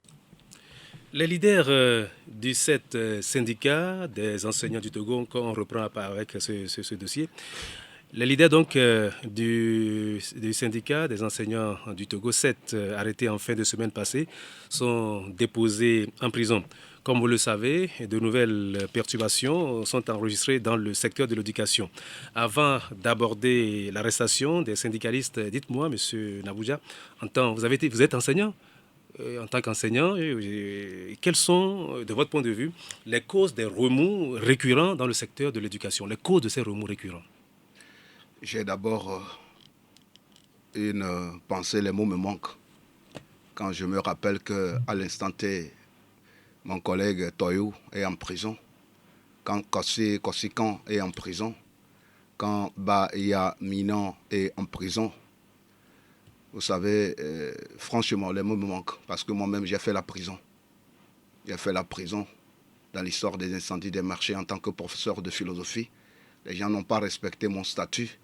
Les leaders du 7 syndicat des enseignants du Togo, quand on reprend avec ce dossier, les leaders donc du syndicat des enseignants du Togo 7 arrêtés en fin de semaine passée sont déposés en prison. Comme vous le savez, de nouvelles perturbations sont enregistrées dans le secteur de l'éducation. Avant d'aborder l'arrestation des syndicalistes, dites-moi, M. Nabouja, vous êtes enseignant. En tant qu'enseignant, quelles sont, de votre point de vue, les causes des remous récurrents dans le secteur de l'éducation, les causes de ces remous récurrents? J'ai d'abord une pensée, les mots me manquent. Quand je me rappelle qu'à l'instant T, mon collègue Toyou est en prison, quand Kossikan est en prison, quand Bahia Minan est en prison, vous savez, franchement, les mots me manquent parce que moi-même, j'ai fait la prison. J'ai fait la prison dans l'histoire des incendies des marchés en tant que professeur de philosophie. Les gens n'ont pas respecté mon statut.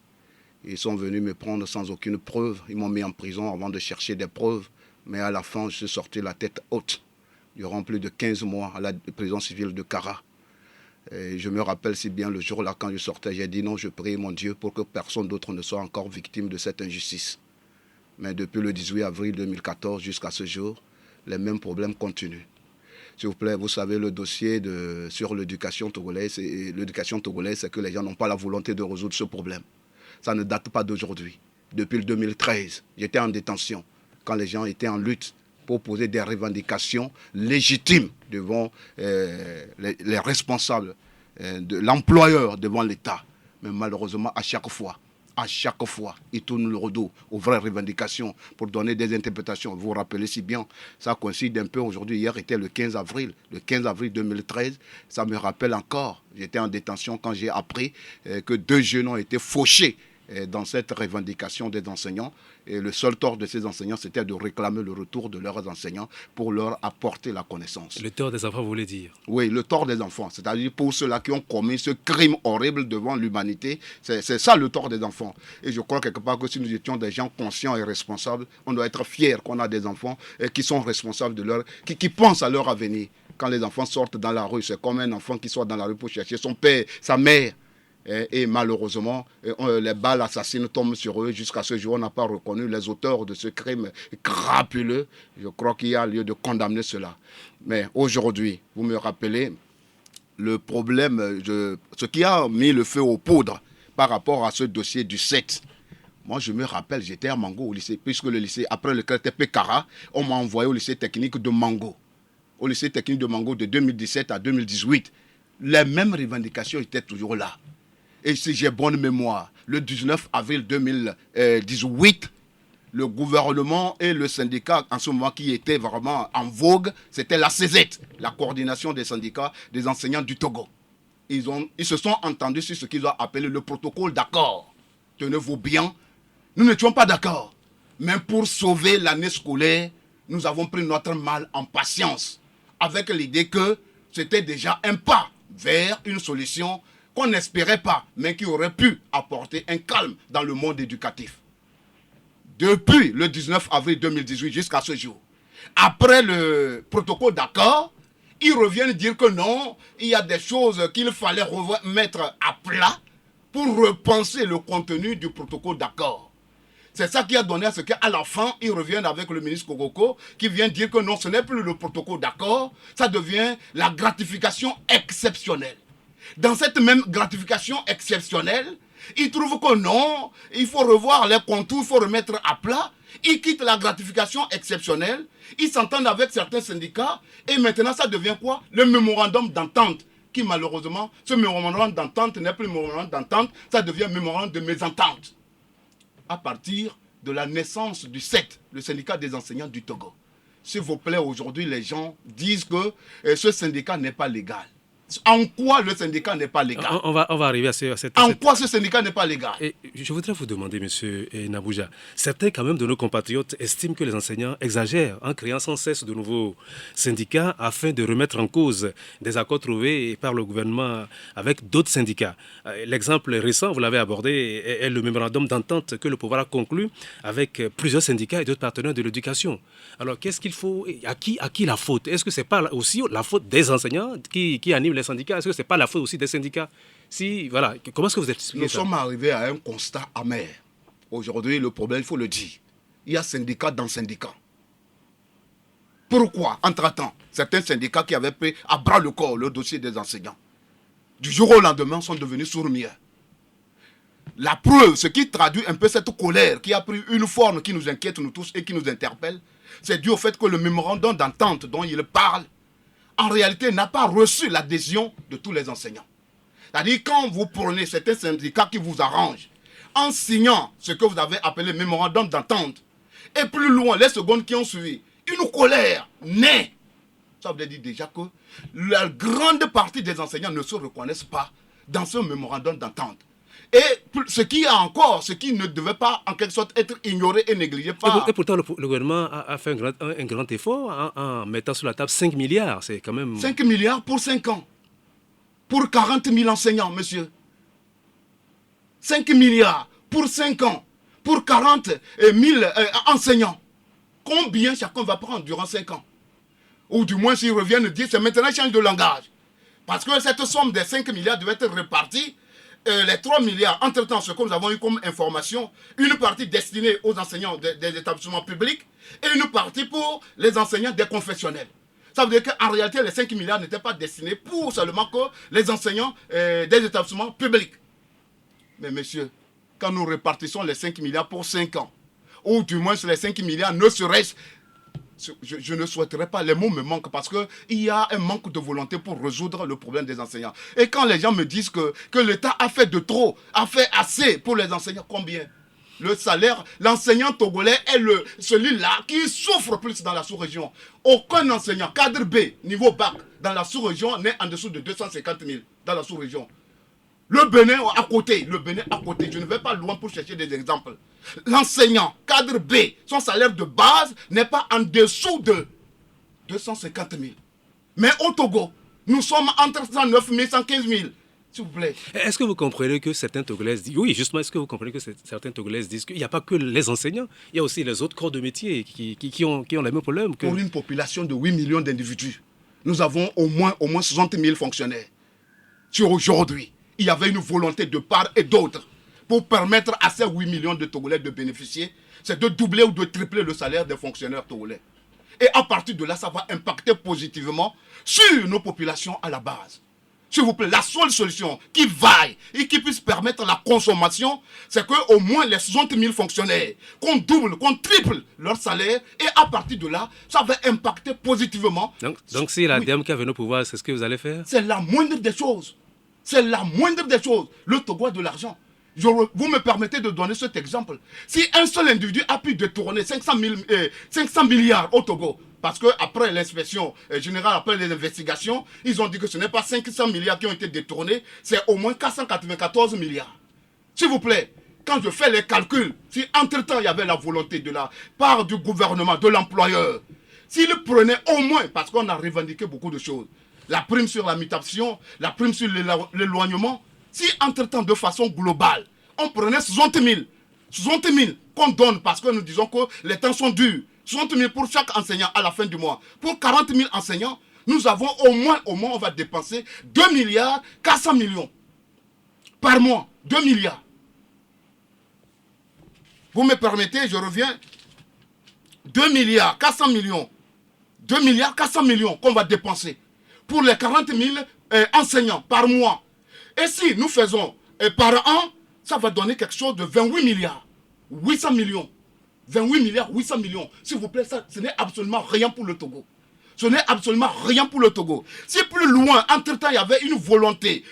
Ils sont venus me prendre sans aucune preuve. Ils m'ont mis en prison avant de chercher des preuves. Mais à la fin, je suis sorti la tête haute durant plus de 15 mois à la prison civile de Kara. Et je me rappelle si bien le jour-là, quand je sortais, j'ai dit non, je prie mon Dieu pour que personne d'autre ne soit encore victime de cette injustice. Mais depuis le 18 avril 2014 jusqu'à ce jour, les mêmes problèmes continuent. S'il vous plaît, vous savez, le dossier sur l'éducation togolaise, c'est que les gens n'ont pas la volonté de résoudre ce problème. Ça ne date pas d'aujourd'hui. Depuis le 2013, j'étais en détention quand les gens étaient en lutte pour poser des revendications légitimes devant les responsables de l'employeur devant l'État. Mais malheureusement, à chaque fois, ils tournent le dos aux vraies revendications pour donner des interprétations. Vous vous rappelez si bien, ça coïncide un peu aujourd'hui. Hier était le 15 avril 2013. Ça me rappelle encore. J'étais en détention quand j'ai appris que 2 jeunes ont été fauchés dans cette revendication des enseignants. Et le seul tort de ces enseignants, c'était de réclamer le retour de leurs enseignants pour leur apporter la connaissance. Le tort des enfants, vous voulez dire? Oui, le tort des enfants. C'est-à-dire pour ceux-là qui ont commis ce crime horrible devant l'humanité, c'est ça le tort des enfants. Et je crois quelque part que si nous étions des gens conscients et responsables, on doit être fiers qu'on a des enfants qui sont responsables de leur... qui pensent à leur avenir. Quand les enfants sortent dans la rue, c'est comme un enfant qui sort dans la rue pour chercher son père, sa mère. Et malheureusement, les balles assassines tombent sur eux. Jusqu'à ce jour, on n'a pas reconnu les auteurs de ce crime crapuleux. Je crois qu'il y a lieu de condamner cela. Mais aujourd'hui, vous me rappelez le problème, ce qui a mis le feu aux poudres par rapport à ce dossier du 7. Moi, je me rappelle, j'étais à Mango au lycée, puisque le lycée, après le KTP Kara, on m'a envoyé au lycée technique de Mango. Au lycée technique de Mango de 2017 à 2018. Les mêmes revendications étaient toujours là. Et si j'ai bonne mémoire, le 19 avril 2018, le gouvernement et le syndicat, en ce moment qui était vraiment en vogue, c'était la CZ, la coordination des syndicats des enseignants du Togo. Ils se sont entendus sur ce qu'ils ont appelé le protocole d'accord. Tenez-vous bien, nous n'étions pas d'accord. Mais pour sauver l'année scolaire, nous avons pris notre mal en patience, avec l'idée que c'était déjà un pas vers une solution qu'on n'espérait pas, mais qui aurait pu apporter un calme dans le monde éducatif. Depuis le 19 avril 2018 jusqu'à ce jour, après le protocole d'accord, ils reviennent dire que non, il y a des choses qu'il fallait mettre à plat pour repenser le contenu du protocole d'accord. C'est ça qui a donné à ce qu'à la fin, ils reviennent avec le ministre Kogoko qui vient dire que non, ce n'est plus le protocole d'accord, ça devient la gratification exceptionnelle. Dans cette même gratification exceptionnelle, ils trouvent que non, il faut revoir les contours, il faut remettre à plat. Ils quittent la gratification exceptionnelle, ils s'entendent avec certains syndicats, et maintenant ça devient quoi? Le mémorandum d'entente, qui malheureusement, ce mémorandum d'entente n'est plus mémorandum d'entente, ça devient mémorandum de mésentente. À partir de la naissance du CET, le syndicat des enseignants du Togo. S'il vous plaît, aujourd'hui, les gens disent que ce syndicat n'est pas légal. En quoi le syndicat n'est pas légal? On va arriver à cette... En quoi ce syndicat n'est pas légal? Et je voudrais vous demander, monsieur Nabouja, certains quand même de nos compatriotes estiment que les enseignants exagèrent en créant sans cesse de nouveaux syndicats afin de remettre en cause des accords trouvés par le gouvernement avec d'autres syndicats. L'exemple récent, vous l'avez abordé, est le mémorandum d'entente que le pouvoir a conclu avec plusieurs syndicats et d'autres partenaires de l'éducation. Alors, qu'est-ce qu'il faut? À qui la faute? Est-ce que ce n'est pas aussi la faute des enseignants qui animent les syndicats? Est-ce que ce n'est pas la faute aussi des syndicats? Si, voilà, comment est-ce que vous expliquez Nous sommes arrivés à un constat amer. Aujourd'hui, le problème, il faut le dire. Il y a syndicat dans syndicat. Pourquoi, entre-temps, certains syndicats qui avaient pris à bras le corps le dossier des enseignants, du jour au lendemain, sont devenus sourds-muets? La preuve, ce qui traduit un peu cette colère qui a pris une forme qui nous inquiète, nous tous, et qui nous interpelle, c'est dû au fait que le mémorandum d'entente dont il parle, en réalité, n'a pas reçu l'adhésion de tous les enseignants. C'est-à-dire, quand vous prenez certains syndicats qui vous arrangent, en signant ce que vous avez appelé mémorandum d'entente, et plus loin, les secondes qui ont suivi, une colère naît. Ça veut dire déjà que la grande partie des enseignants ne se reconnaissent pas dans ce mémorandum d'entente. Et ce qui ne devait pas en quelque sorte être ignoré et négligé par... Et pourtant, le gouvernement a fait un grand effort en mettant sur la table 5 milliards. C'est quand même... 5 milliards pour 5 ans. Pour 40 000 enseignants, monsieur. 5 milliards pour 5 ans. Pour 40 000 enseignants. Combien chacun va prendre durant 5 ans? Ou du moins, s'ils reviennent dire, c'est maintenant change de langage. Parce que cette somme des 5 milliards devait être répartie. Les 3 milliards, entre-temps, ce que nous avons eu comme information, une partie destinée aux enseignants des établissements publics et une partie pour les enseignants des confessionnels. Ça veut dire qu'en réalité, les 5 milliards n'étaient pas destinés pour seulement que les enseignants des établissements publics. Mais monsieur, quand nous répartissons les 5 milliards pour 5 ans, ou du moins les 5 milliards ne serait-ce, je ne souhaiterais pas, les mots me manquent parce qu'il y a un manque de volonté pour résoudre le problème des enseignants. Et quand les gens me disent que l'État a fait de trop, a fait assez pour les enseignants, combien? Le salaire, l'enseignant togolais est celui-là qui souffre plus dans la sous-région. Aucun enseignant, cadre B, niveau bac, dans la sous-région n'est en dessous de 250 000 dans la sous-région. Le Bénin à côté, je ne vais pas loin pour chercher des exemples. L'enseignant, cadre B, son salaire de base n'est pas en dessous de 250 000. Mais au Togo, nous sommes entre 109 000 et 115 000. S'il vous plaît. Est-ce que vous comprenez que certains Togolais disent... Oui, justement, est-ce que vous comprenez que certains Togolais disent qu'il n'y a pas que les enseignants, il y a aussi les autres corps de métier qui ont les mêmes problèmes que... Pour une population de 8 millions d'individus, nous avons au moins 60 000 fonctionnaires. Sur aujourd'hui, il y avait une volonté de part et d'autre pour permettre à ces 8 millions de Togolais de bénéficier, c'est de doubler ou de tripler le salaire des fonctionnaires togolais. Et à partir de là, ça va impacter positivement sur nos populations à la base. S'il vous plaît, la seule solution qui vaille et qui puisse permettre la consommation, c'est qu'au moins les 60 000 fonctionnaires, qu'on double, qu'on triple leur salaire, et à partir de là, ça va impacter positivement. Donc si la DMK vient au pouvoir, c'est ce que vous allez faire? C'est la moindre des choses. C'est la moindre des choses. Le Togo a de l'argent. Vous me permettez de donner cet exemple. Si un seul individu a pu détourner 500 milliards au Togo, parce qu'après l'inspection générale, après les investigations, ils ont dit que ce n'est pas 500 milliards qui ont été détournés, c'est au moins 494 milliards. S'il vous plaît, quand je fais les calculs, si entre-temps il y avait la volonté de la part du gouvernement, de l'employeur, s'il prenait au moins, parce qu'on a revendiqué beaucoup de choses, la prime sur la mutation, la prime sur l'éloignement, si entre-temps, de façon globale, on prenait 60 000 qu'on donne parce que nous disons que les temps sont durs, 60 000 pour chaque enseignant à la fin du mois, pour 40 000 enseignants, nous avons au moins, on va dépenser 2 milliards 400 millions par mois. 2 milliards. Vous me permettez, je reviens. 2 milliards 400 millions. 2 milliards 400 millions qu'on va dépenser pour les 40 000 enseignants par mois. Et si nous faisons par an, ça va donner quelque chose de 28 milliards 800 millions. 28 milliards 800 millions. S'il vous plaît, ça, ce n'est absolument rien pour le Togo. Ce n'est absolument rien pour le Togo. Si plus loin, entre-temps, il y avait une volonté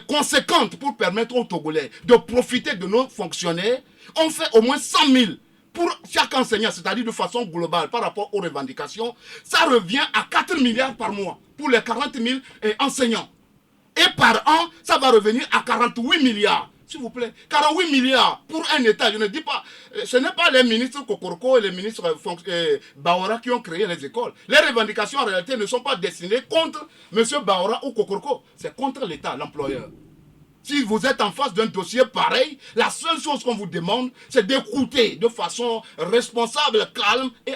conséquente pour permettre aux Togolais de profiter de nos fonctionnaires, on fait au moins 100 000 pour chaque enseignant, c'est-à-dire de façon globale par rapport aux revendications. Ça revient à 4 milliards par mois pour les 40 000 enseignants. Et par an, ça va revenir à 48 milliards. S'il vous plaît, 48 milliards pour un État, je ne dis pas, ce n'est pas les ministres Kokorko et les ministres Baora qui ont créé les écoles. Les revendications en réalité ne sont pas destinées contre M. Baora ou Kokorko, c'est contre l'État, l'employeur. Si vous êtes en face d'un dossier pareil, la seule chose qu'on vous demande, c'est d'écouter de façon responsable, calme et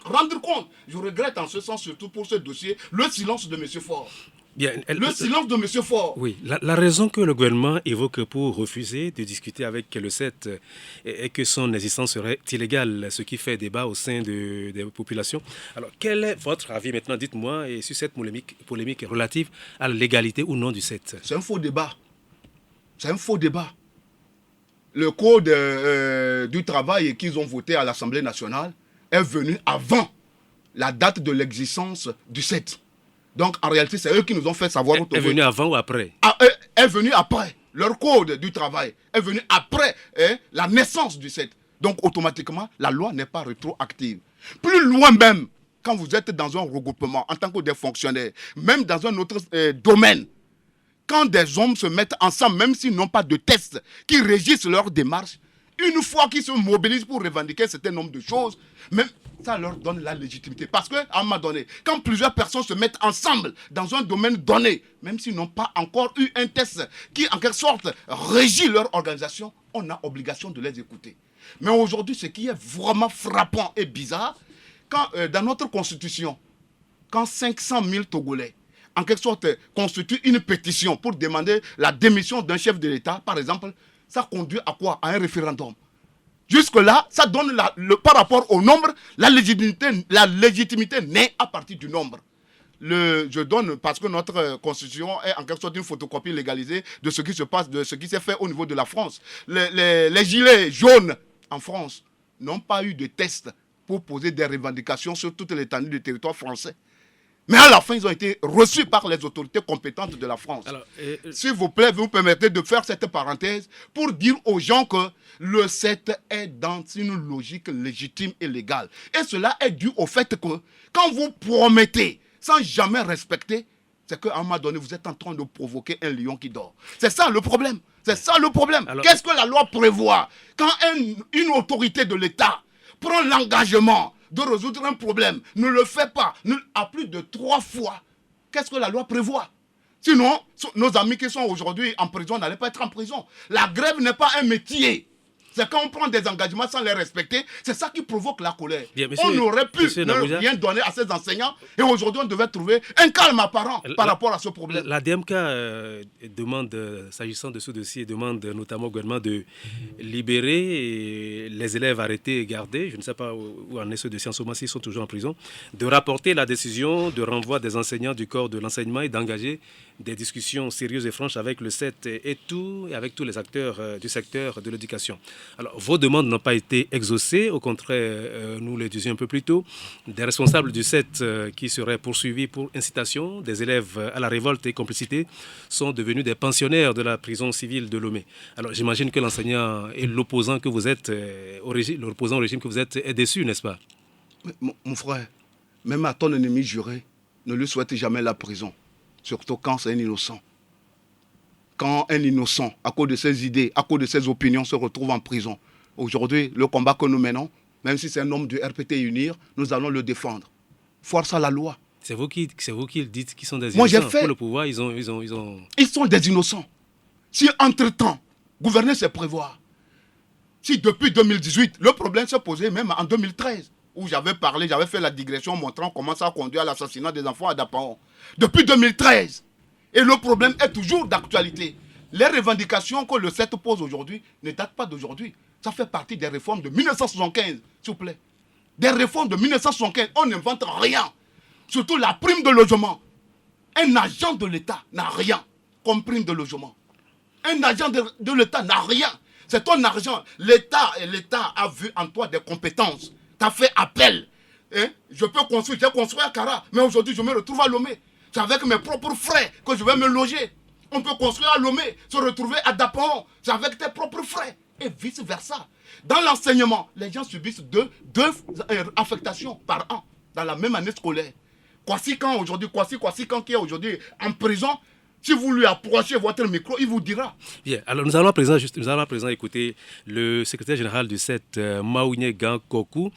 rendre compte. Je regrette en ce sens, surtout pour ce dossier, le silence de M. Faure. Bien, le silence de M. Faure. Oui, la raison que le gouvernement évoque pour refuser de discuter avec le CET est que son existence serait illégale, ce qui fait débat au sein des populations. Alors, quel est votre avis maintenant, dites-moi, sur cette polémique relative à la légalité ou non du CET? C'est un faux débat. C'est un faux débat. Le code du travail qu'ils ont voté à l'Assemblée nationale est venu avant la date de l'existence du CET. Donc, en réalité, c'est eux qui nous ont fait savoir... Est venu avant ou après? Est venu après. Leur code du travail est venu après la naissance du CET. Donc, automatiquement, la loi n'est pas rétroactive. Plus loin même, quand vous êtes dans un regroupement, en tant que des fonctionnaires, même dans un autre domaine, quand des hommes se mettent ensemble, même s'ils n'ont pas de tests qui régissent leur démarche, une fois qu'ils se mobilisent pour revendiquer un certain nombre de choses, même ça leur donne la légitimité. Parce qu'à un moment donné, quand plusieurs personnes se mettent ensemble dans un domaine donné, même s'ils n'ont pas encore eu un test qui, en quelque sorte, régit leur organisation, on a obligation de les écouter. Mais aujourd'hui, ce qui est vraiment frappant et bizarre, quand dans notre constitution, quand 500 000 Togolais, en quelque sorte, constituent une pétition pour demander la démission d'un chef de l'État, par exemple, ça conduit à quoi? À un référendum. Jusque-là, ça donne par rapport au nombre, la légitimité naît à partir du nombre. je donne parce que notre constitution est en quelque sorte une photocopie légalisée de ce qui se passe, de ce qui s'est fait au niveau de la France. Les gilets jaunes en France n'ont pas eu de test pour poser des revendications sur toute l'étendue du territoire français. Mais à la fin, ils ont été reçus par les autorités compétentes de la France. S'il vous plaît, vous permettez de faire cette parenthèse pour dire aux gens que le 7 est dans une logique légitime et légale. Et cela est dû au fait que quand vous promettez sans jamais respecter, c'est qu'à un moment donné, vous êtes en train de provoquer un lion qui dort. C'est ça le problème. C'est ça le problème. Qu'est-ce que la loi prévoit? Quand une autorité de l'État prend l'engagement de résoudre un problème, ne le fait pas à plus de 3 fois, qu'est-ce que la loi prévoit? Sinon, nos amis qui sont aujourd'hui en prison n'allaient pas être en prison. La grève n'est pas un métier. C'est quand on prend des engagements sans les respecter, c'est ça qui provoque la colère. Bien, on aurait pu ne rien donner à ces enseignants et aujourd'hui on devait trouver un calme apparent par rapport à ce problème. La DMK demande, s'agissant de ce dossier, demande notamment au gouvernement de libérer les élèves arrêtés et gardés, je ne sais pas où en est ce dossier en ce moment, s'ils sont toujours en prison, de rapporter la décision de renvoi des enseignants du corps de l'enseignement et d'engager des discussions sérieuses et franches avec le CET et avec tous les acteurs du secteur de l'éducation. Alors, vos demandes n'ont pas été exaucées. Au contraire, nous le disions un peu plus tôt, des responsables du CET qui seraient poursuivis pour incitation des élèves à la révolte et complicité sont devenus des pensionnaires de la prison civile de Lomé. Alors, j'imagine que l'enseignant et l'opposant que vous êtes, l'opposant au régime que vous êtes, est déçu, n'est-ce pas? Mon frère, même à ton ennemi juré, ne lui souhaite jamais la prison. Surtout quand c'est un innocent. Quand un innocent, à cause de ses idées, à cause de ses opinions, se retrouve en prison. Aujourd'hui, le combat que nous menons, même si c'est un homme du RPT UNIR, nous allons le défendre. Force à la loi. C'est vous qui dites qu'ils sont des innocents. Moi, j'ai fait. Pour le pouvoir, ils sont des innocents. Si entre-temps, gouverner, c'est prévoir. Si depuis 2018, le problème s'est posé même en 2013, où j'avais fait la digression montrant comment ça a conduit à l'assassinat des enfants à Dapaon. Depuis 2013. Et le problème est toujours d'actualité. Les revendications que le CET pose aujourd'hui ne datent pas d'aujourd'hui. Ça fait partie des réformes de 1975, s'il vous plaît. Des réformes de 1975, on n'invente rien. Surtout la prime de logement. Un agent de l'État n'a rien comme prime de logement. Un agent de l'État n'a rien. C'est ton argent. L'État a vu en toi des compétences. Tu as fait appel. Je peux construire, j'ai construit à Kara, mais aujourd'hui je me retrouve à Lomé. C'est avec mes propres frais que je vais me loger. On peut construire à Lomé, se retrouver à Dapaon, c'est avec tes propres frais. Et vice versa. Dans l'enseignement, les gens subissent deux affectations par an, dans la même année scolaire. Kwasi Khan qui est aujourd'hui en prison, si vous lui approchez votre micro, il vous dira. Bien, alors nous allons à présent écouter le secrétaire général du CET, Maougne Gankoku,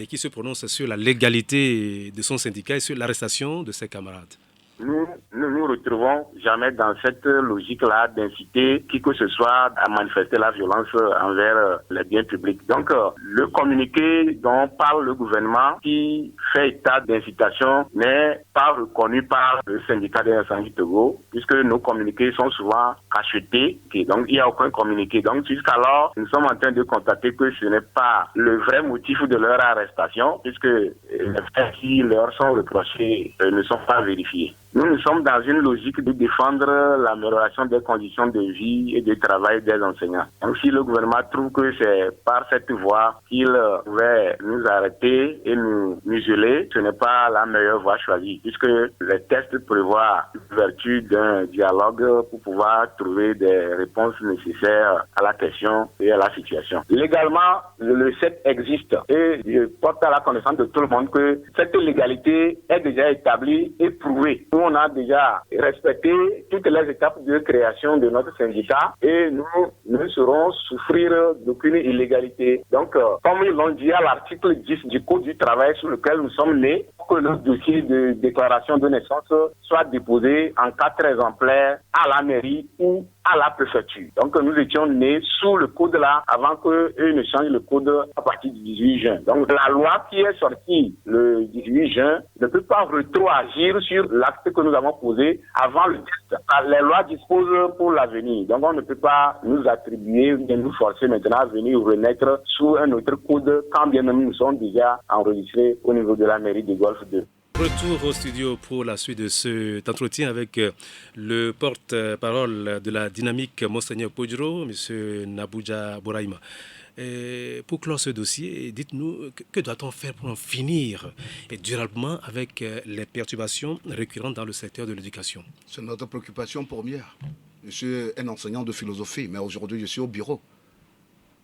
qui se prononce sur la légalité de son syndicat et sur l'arrestation de ses camarades. Nous ne nous retrouvons jamais dans cette logique-là d'inciter qui que ce soit à manifester la violence envers les biens publics. Donc, le communiqué dont parle le gouvernement qui fait état d'incitation n'est pas reconnu par le syndicat des incendies Togo, puisque nos communiqués sont souvent cachetés. Donc, il n'y a aucun communiqué. Donc, jusqu'alors, nous sommes en train de constater que ce n'est pas le vrai motif de leur arrestation, puisque les faits qui leur sont reprochés ne sont pas vérifiés. Nous sommes dans une logique de défendre l'amélioration des conditions de vie et de travail des enseignants. Donc si le gouvernement trouve que c'est par cette voie qu'il pouvait nous arrêter et nous museler, ce n'est pas la meilleure voie choisie, puisque les tests prévoient l'ouverture d'un dialogue pour pouvoir trouver des réponses nécessaires à la question et à la situation. Légalement, le CET existe et je porte à la connaissance de tout le monde que cette légalité est déjà établie et prouvée. Nous, on a déjà respecté toutes les étapes de création de notre syndicat et nous ne serons souffrir d'aucune illégalité. Donc, comme ils l'ont dit à l'article 10 du Code du travail sur lequel nous sommes nés, pour que le dossier de déclaration de naissance soit déposé en 4 exemplaires à la mairie ou à la préfecture. Donc, nous étions nés sous le code là avant qu'eux ne changent le code à partir du 18 juin. Donc, la loi qui est sortie le 18 juin ne peut pas rétroagir sur l'acte que nous avons posé avant le test. Les lois disposent pour l'avenir. Donc, on ne peut pas nous attribuer et nous forcer maintenant à venir renaître sous un autre code quand bien même nous sommes déjà enregistrés au niveau de la mairie de Golfe 2. Retour au studio pour la suite de cet entretien avec le porte-parole de la dynamique Monseigneur Podjoro, M. Nabouja Bouraïma. Pour clore ce dossier, dites-nous, que doit-on faire pour en finir durablement avec les perturbations récurrentes dans le secteur de l'éducation? C'est notre préoccupation première. Je suis un enseignant de philosophie, mais aujourd'hui je suis au bureau.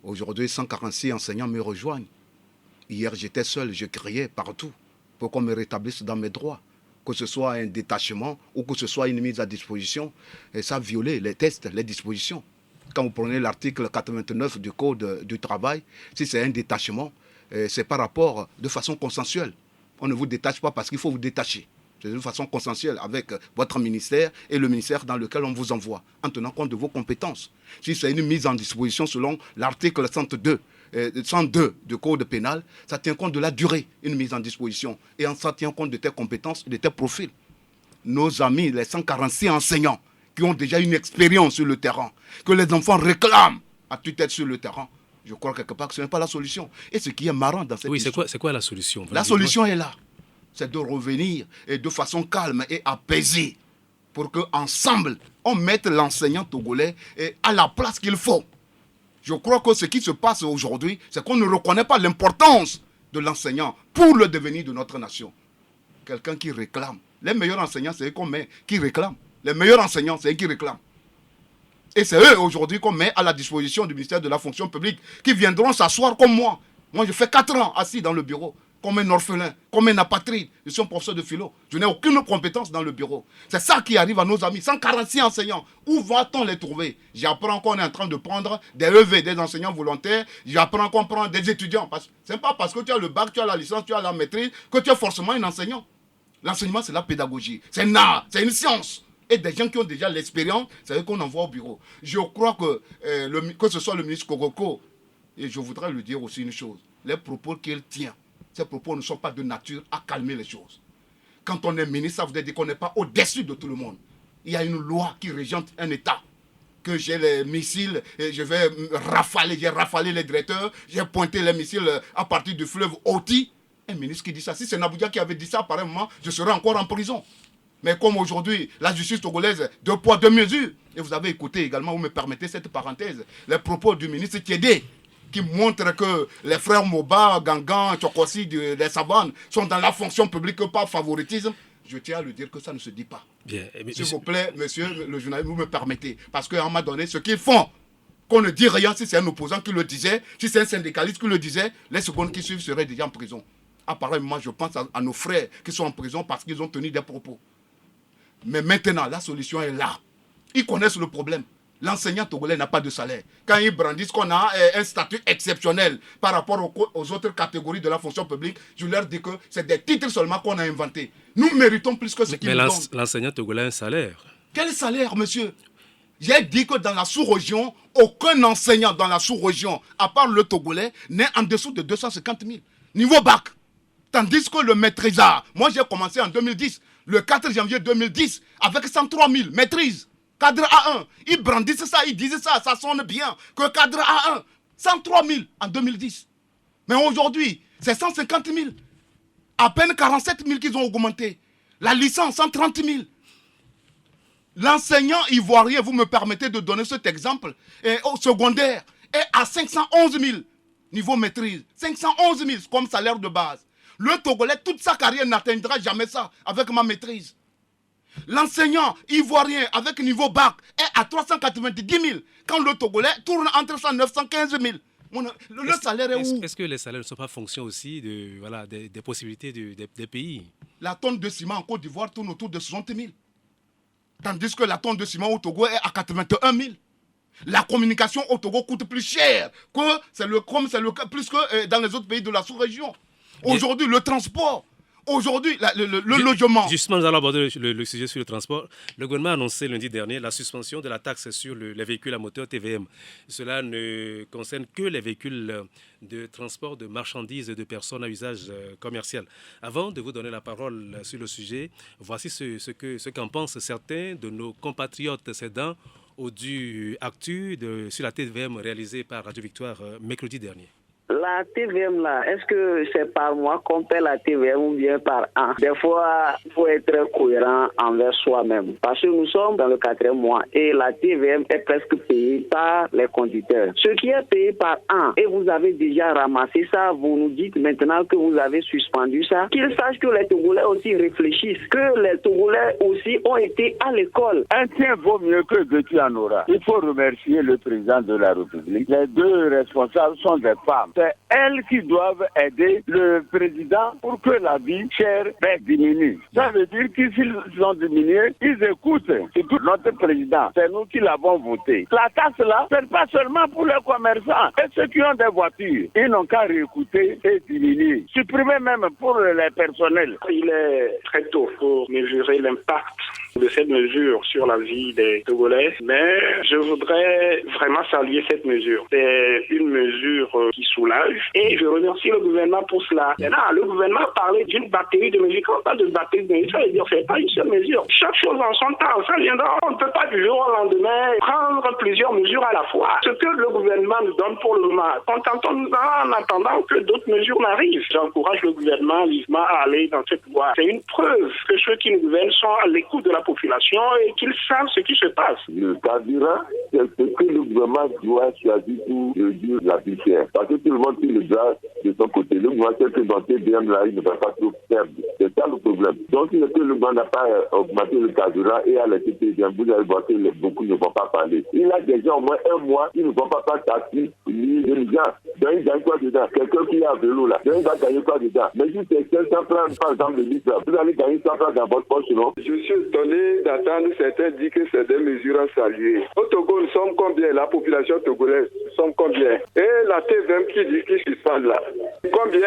Aujourd'hui, 146 enseignants me rejoignent. Hier, j'étais seul, je criais partout pour qu'on me rétablisse dans mes droits, que ce soit un détachement ou que ce soit une mise à disposition. Et ça violait les tests, les dispositions. Quand vous prenez l'article 89 du Code du travail, si c'est un détachement, c'est par rapport de façon consensuelle. On ne vous détache pas parce qu'il faut vous détacher. C'est de façon consensuelle avec votre ministère et le ministère dans lequel on vous envoie, en tenant compte de vos compétences. Si c'est une mise en disposition selon l'article 102 du Code pénal, ça tient compte de la durée, une mise en disposition. Et ça tient compte de tes compétences, de tes profils. Nos amis, les 146 enseignants, qui ont déjà une expérience sur le terrain, que les enfants réclament à tue-tête sur le terrain, je crois quelque part que ce n'est pas la solution. Et ce qui est marrant dans cette histoire... Oui, c'est quoi la solution? La solution est là. C'est de revenir et de façon calme et apaisée pour qu'ensemble, on mette l'enseignant togolais à la place qu'il faut. Je crois que ce qui se passe aujourd'hui, c'est qu'on ne reconnaît pas l'importance de l'enseignant pour le devenir de notre nation. Quelqu'un qui réclame. Les meilleurs enseignants, c'est eux qu'on met qui réclament. Les meilleurs enseignants, c'est eux qui réclament. Et c'est eux aujourd'hui qu'on met à la disposition du ministère de la fonction publique qui viendront s'asseoir comme moi. Moi, je fais 4 ans assis dans le bureau, comme un orphelin, comme un apatride. Je suis un professeur de philo. Je n'ai aucune compétence dans le bureau. C'est ça qui arrive à nos amis. 146 enseignants. Où va-t-on les trouver? J'apprends qu'on est en train de prendre des EV, des enseignants volontaires. J'apprends qu'on prend des étudiants. Ce n'est pas parce que tu as le bac, tu as la licence, tu as la maîtrise, que tu es forcément un enseignant. L'enseignement, c'est la pédagogie. C'est un art, c'est une science. Et des gens qui ont déjà l'expérience, c'est eux qu'on envoie au bureau. Je crois que ce soit le ministre Kogoko, et je voudrais lui dire aussi une chose. Les propos qu'il tient, ces propos ne sont pas de nature à calmer les choses. Quand on est ministre, ça veut dire qu'on n'est pas au-dessus de tout le monde. Il y a une loi qui régente un État. Que j'ai les missiles, et je vais j'ai rafalé les directeurs, j'ai pointé les missiles à partir du fleuve Oti. Un ministre qui dit ça, si c'est Nabouja qui avait dit ça, par un moment, je serais encore en prison. Mais comme aujourd'hui, la justice togolaise, 2 poids, 2 mesures. Et vous avez écouté également, vous me permettez cette parenthèse, les propos du ministre Tiédé, qui montrent que les frères Moba, Gangan, Tchokossi, les Savanes, sont dans la fonction publique par favoritisme. Je tiens à lui dire que ça ne se dit pas. S'il vous plaît, monsieur le journaliste, vous me permettez. Parce qu'à un moment donné, ce qu'ils font, qu'on ne dit rien, si c'est un opposant qui le disait, si c'est un syndicaliste qui le disait, les secondes qui suivent seraient déjà en prison. Apparemment, je pense à nos frères qui sont en prison parce qu'ils ont tenu des propos. Mais maintenant, la solution est là. Ils connaissent le problème. L'enseignant togolais n'a pas de salaire. Quand ils brandissent qu'on a un statut exceptionnel par rapport aux autres catégories de la fonction publique, je leur dis que c'est des titres seulement qu'on a inventés. Nous méritons plus que ce qu'ils nous donnent. Mais l'enseignant togolais a un salaire. Quel salaire, monsieur? J'ai dit que dans la sous-région, aucun enseignant dans la sous-région, à part le togolais, n'est en dessous de 250 000. Niveau bac. Tandis que le maîtrisard, moi j'ai commencé en 2010, le 4 janvier 2010, avec 103 000 maîtrises. Cadre A1, ils brandissent ça, ils disent ça, ça sonne bien. Que cadre A1, 103 000 en 2010. Mais aujourd'hui, c'est 150 000. À peine 47 000 qu'ils ont augmenté. La licence, 130 000. L'enseignant ivoirien, vous me permettez de donner cet exemple, au secondaire, est à 511 000 niveau maîtrise. 511 000 comme salaire de base. Le Togolais, toute sa carrière n'atteindra jamais ça avec ma maîtrise. L'enseignant ivoirien avec niveau bac est à 390 000 quand le Togolais tourne entre 100 et 915 000. Le salaire est où? Est-ce que les salaires ne sont pas fonction aussi des possibilités des pays? La tonne de ciment en Côte d'Ivoire tourne autour de 60 000. Tandis que la tonne de ciment au Togo est à 81 000. La communication au Togo coûte plus cher que plus que dans les autres pays de la sous-région. Aujourd'hui, le transport, aujourd'hui, le logement. Justement, nous allons aborder le sujet sur le transport. Le gouvernement a annoncé lundi dernier la suspension de la taxe sur les véhicules à moteur TVM. Cela ne concerne que les véhicules de transport de marchandises et de personnes à usage commercial. Avant de vous donner la parole sur le sujet, voici ce qu'en pensent certains de nos compatriotes cédant au du actu sur la TVM réalisé par Radio Victoire mercredi dernier. La TVM là, est-ce que c'est par mois qu'on paie la TVM ou bien par an? Des fois, il faut être cohérent envers soi-même. Parce que nous sommes dans le 4e mois et la TVM est presque payée par les conducteurs. Ce qui est payé par an, et vous avez déjà ramassé ça, vous nous dites maintenant que vous avez suspendu ça, qu'ils sachent que les Togolais aussi réfléchissent, que les Togolais aussi ont été à l'école. Un tien vaut mieux que deux tu en auras. Il faut remercier le président de la République. Les deux responsables sont des femmes. C'est elles qui doivent aider le président pour que la vie chère diminue. Ça veut dire que s'ils ont diminué, ils écoutent. C'est tout notre président. C'est nous qui l'avons voté. La taxe là, c'est pas seulement pour les commerçants et ceux qui ont des voitures. Ils n'ont qu'à réécouter et diminuer. Supprimer même pour les personnels. Il est très tôt pour mesurer l'impact de cette mesure sur la vie des Togolais, mais je voudrais vraiment saluer cette mesure. C'est une mesure qui soulage et je remercie le gouvernement pour cela. Maintenant, le gouvernement parlait d'une batterie de mesures. Quand on parle de batterie de mesures, ça veut dire que c'est pas une seule mesure. Chaque chose en son temps, ça viendra. On ne peut pas du jour au lendemain prendre plusieurs mesures à la fois. Ce que le gouvernement nous donne pour le moment, contentons-nous en attendant que d'autres mesures n'arrivent. J'encourage le gouvernement vivement à aller dans cette voie. C'est une preuve que ceux qui nous gouvernent sont à l'écoute de la population et qu'ils savent ce qui se passe. Le carburant, c'est ce que le gouvernement doit choisir pour réduire la vie chère. Parce que tout le monde tire le gaz de son côté. Le gouvernement sait que dans ces BM là, il ne va pas trop perdre. C'est ça le problème. Donc, si le gouvernement n'a pas augmenté le carburant et à la TPM, vous allez voir que beaucoup ne vont pas parler. Il a déjà au moins un mois, ils ne vont pas faire taxi ni les gens. Donc, il gagne quoi dedans? Quelqu'un qui est à vélo là. Donc, il va gagner quoi dedans? Mais si c'est 500 francs, par exemple, de litre, vous allez gagner 100 francs dans votre poche, non? Je suis étonné d'entendre certains dire que c'est des mesures à saluer. Au Togo, nous sommes combien? La population togolaise, nous sommes combien? Et la TVM qui dit qu'ils suspendent là. Combien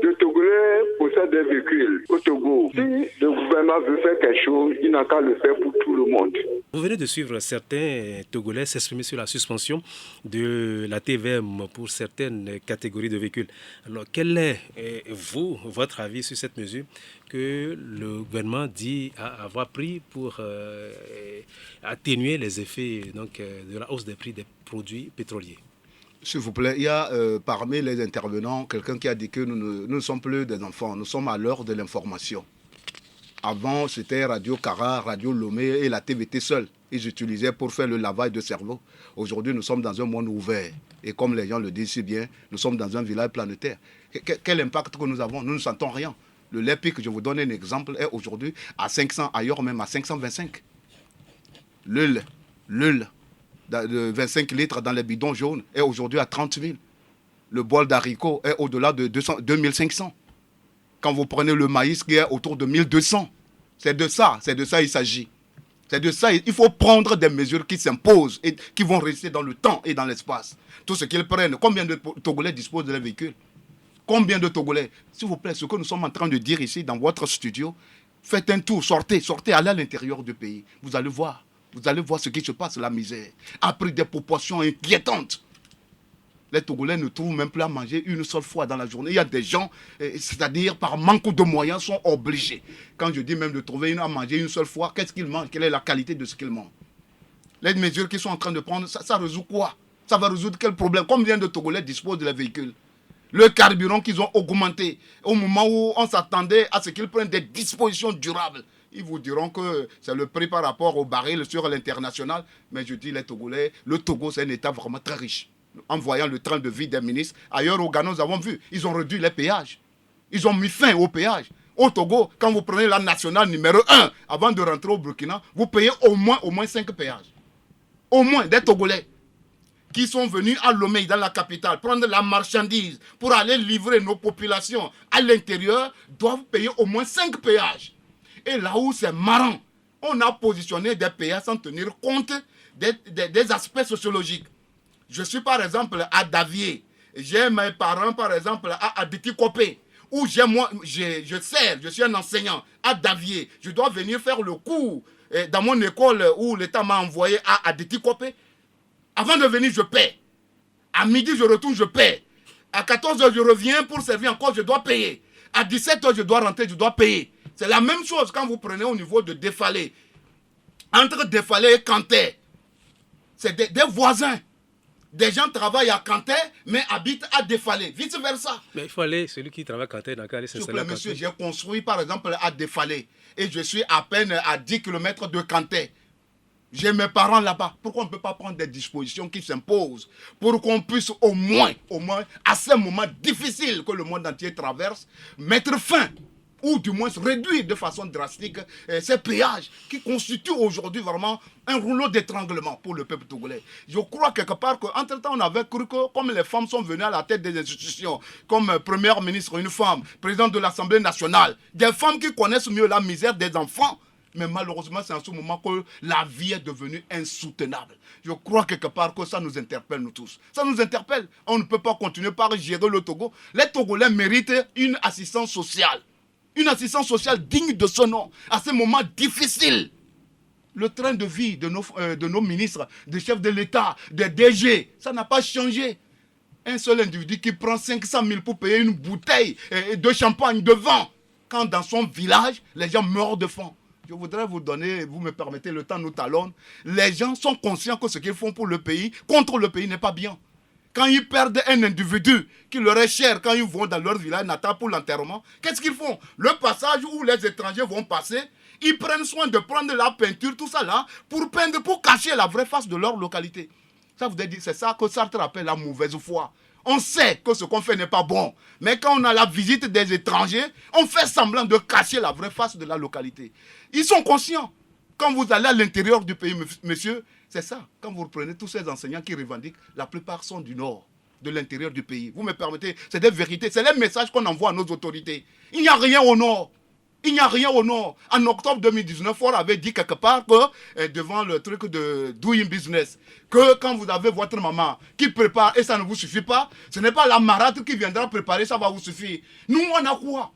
de Togolais possèdent des véhicules au Togo? Si le gouvernement veut faire quelque chose, il n'a qu'à le faire pour tout le monde. Vous venez de suivre certains Togolais s'exprimer sur la suspension de la TVM pour certaines catégories de véhicules. Alors, quel est, votre avis sur cette mesure que le gouvernement dit avoir pris pour atténuer les effets de la hausse des prix des produits pétroliers? S'il vous plaît, il y a parmi les intervenants quelqu'un qui a dit que nous ne sommes plus des enfants, nous sommes à l'heure de l'information. Avant, c'était Radio Cara, Radio Lomé et la TVT seule. Ils utilisaient pour faire le lavage de cerveau. Aujourd'hui, nous sommes dans un monde ouvert. Et comme les gens le disent si bien, nous sommes dans un village planétaire. Quel impact que nous avons? Nous ne sentons rien. Le lait pic, je vous donne un exemple, est aujourd'hui à 500, ailleurs même à 525. L'huile de 25 litres dans les bidons jaunes est aujourd'hui à 30 000. Le bol d'haricots est au-delà de 2500. Quand vous prenez le maïs qui est autour de 1200, c'est de ça il s'agit. C'est de ça, il faut prendre des mesures qui s'imposent et qui vont rester dans le temps et dans l'espace. Tout ce qu'ils prennent, combien de Togolais disposent de leurs véhicules? Combien de Togolais? S'il vous plaît, ce que nous sommes en train de dire ici dans votre studio, faites un tour, sortez, allez à l'intérieur du pays. Vous allez voir ce qui se passe, la misère a pris des proportions inquiétantes. Les Togolais ne trouvent même plus à manger une seule fois dans la journée. Il y a des gens, c'est-à-dire par manque de moyens, sont obligés. Quand je dis même de trouver à manger une seule fois, qu'est-ce qu'ils mangent? Quelle est la qualité de ce qu'ils mangent? Les mesures qu'ils sont en train de prendre, ça résout quoi? Ça va résoudre quel problème? Combien de Togolais disposent de leurs véhicules? Le carburant qu'ils ont augmenté, au moment où on s'attendait à ce qu'ils prennent des dispositions durables. Ils vous diront que c'est le prix par rapport au baril sur l'international. Mais je dis les Togolais, le Togo c'est un État vraiment très riche. En voyant le train de vie des ministres, ailleurs au Ghana nous avons vu, ils ont réduit les péages. Ils ont mis fin aux péages. Au Togo, quand vous prenez la nationale numéro 1, avant de rentrer au Burkina, vous payez au moins 5 péages. Au moins des Togolais qui sont venus à Lomé, dans la capitale, prendre la marchandise pour aller livrer nos populations à l'intérieur, doivent payer au moins 5 péages. Et là où c'est marrant, on a positionné des péages sans tenir compte des aspects sociologiques. Je suis par exemple à Davier, j'ai mes parents par exemple à Aditi-Kopé, où je suis un enseignant à Davier, je dois venir faire le cours dans mon école où l'État m'a envoyé à Aditi-Kopé. Avant de venir, je paie. À midi, je retourne, je paie. À 14h, je reviens pour servir encore, je dois payer. À 17h, je dois rentrer, je dois payer. C'est la même chose quand vous prenez au niveau de Défalé. Entre Défalé et Kanté, c'est des voisins. Des gens travaillent à Kanté, mais habitent à Défalé, vice-versa. Mais il faut aller, celui qui travaille à Kanté, dans le S'il vous plaît, monsieur, j'ai construit par exemple à Défalé et je suis à peine à 10 km de Kanté. J'ai mes parents là-bas. Pourquoi on ne peut pas prendre des dispositions qui s'imposent pour qu'on puisse au moins, à ces moments difficiles que le monde entier traverse, mettre fin ou du moins réduire de façon drastique ces péages qui constituent aujourd'hui vraiment un rouleau d'étranglement pour le peuple togolais. Je crois quelque part qu'entre-temps, on avait cru que comme les femmes sont venues à la tête des institutions, comme première ministre une femme, présidente de l'Assemblée nationale, des femmes qui connaissent mieux la misère des enfants, mais malheureusement, c'est en ce moment que la vie est devenue insoutenable. Je crois quelque part que ça nous interpelle, nous tous. Ça nous interpelle. On ne peut pas continuer par gérer le Togo. Les Togolais méritent une assistance sociale. Une assistance sociale digne de ce nom, à ces moments difficiles. Le train de vie de nos ministres, des chefs de l'État, des DG, ça n'a pas changé. Un seul individu qui prend 500 000 pour payer une bouteille de champagne de vin, quand dans son village, les gens meurent de faim. Je voudrais vous donner, vous me permettez, le temps nous talonne. Les gens sont conscients que ce qu'ils font pour le pays, contre le pays, n'est pas bien. Quand ils perdent un individu qui leur est cher, quand ils vont dans leur village natal pour l'enterrement, qu'est-ce qu'ils font? Le passage où les étrangers vont passer, ils prennent soin de prendre la peinture, tout ça là, pour peindre, pour cacher la vraie face de leur localité. Ça vous dire, c'est ça que Sartre appelle la mauvaise foi. On sait que ce qu'on fait n'est pas bon, mais quand on a la visite des étrangers, on fait semblant de cacher la vraie face de la localité. Ils sont conscients. Quand vous allez à l'intérieur du pays, monsieur, c'est ça. Quand vous reprenez tous ces enseignants qui revendiquent, la plupart sont du nord, de l'intérieur du pays. Vous me permettez, c'est des vérités, c'est les messages qu'on envoie à nos autorités. Il n'y a rien au nord. Il n'y a rien au nord. En octobre 2019, Ford avait dit quelque part que, devant le truc de Doing Business, que quand vous avez votre maman qui prépare et ça ne vous suffit pas, ce n'est pas la marâtre qui viendra préparer, ça va vous suffire. Nous, on a quoi?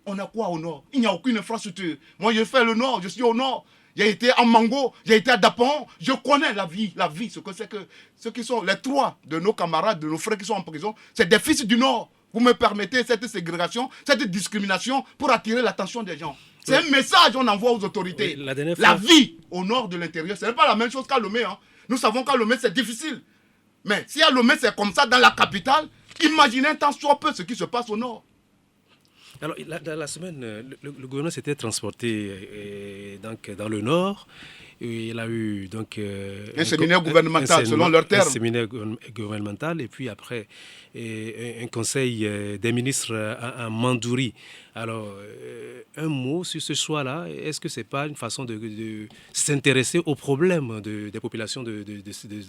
On a quoi au nord? Il n'y a aucune infrastructure. Moi, je fais le nord, je suis au nord. J'ai été à Mango, j'ai été à Dapon, je connais la vie, ce que c'est que ceux qui sont les trois de nos camarades, de nos frères qui sont en prison, c'est des fils du Nord. Vous me permettez cette ségrégation, cette discrimination pour attirer l'attention des gens. C'est un message qu'on envoie aux autorités. Oui, la vie au nord de l'intérieur, ce n'est pas la même chose qu'à Lomé. Hein. Nous savons qu'à Lomé, c'est difficile. Mais si à Lomé, c'est comme ça dans la capitale, imaginez un temps soit peu ce qui se passe au nord. Alors, dans la semaine, le gouvernement s'était transporté donc, dans le nord. Et il a eu donc, un séminaire gouvernemental, selon leurs termes. Un séminaire gouvernemental et puis après un conseil des ministres à Mandouri. Alors, un mot sur ce choix-là, est-ce que ce n'est pas une façon de s'intéresser aux problèmes des populations de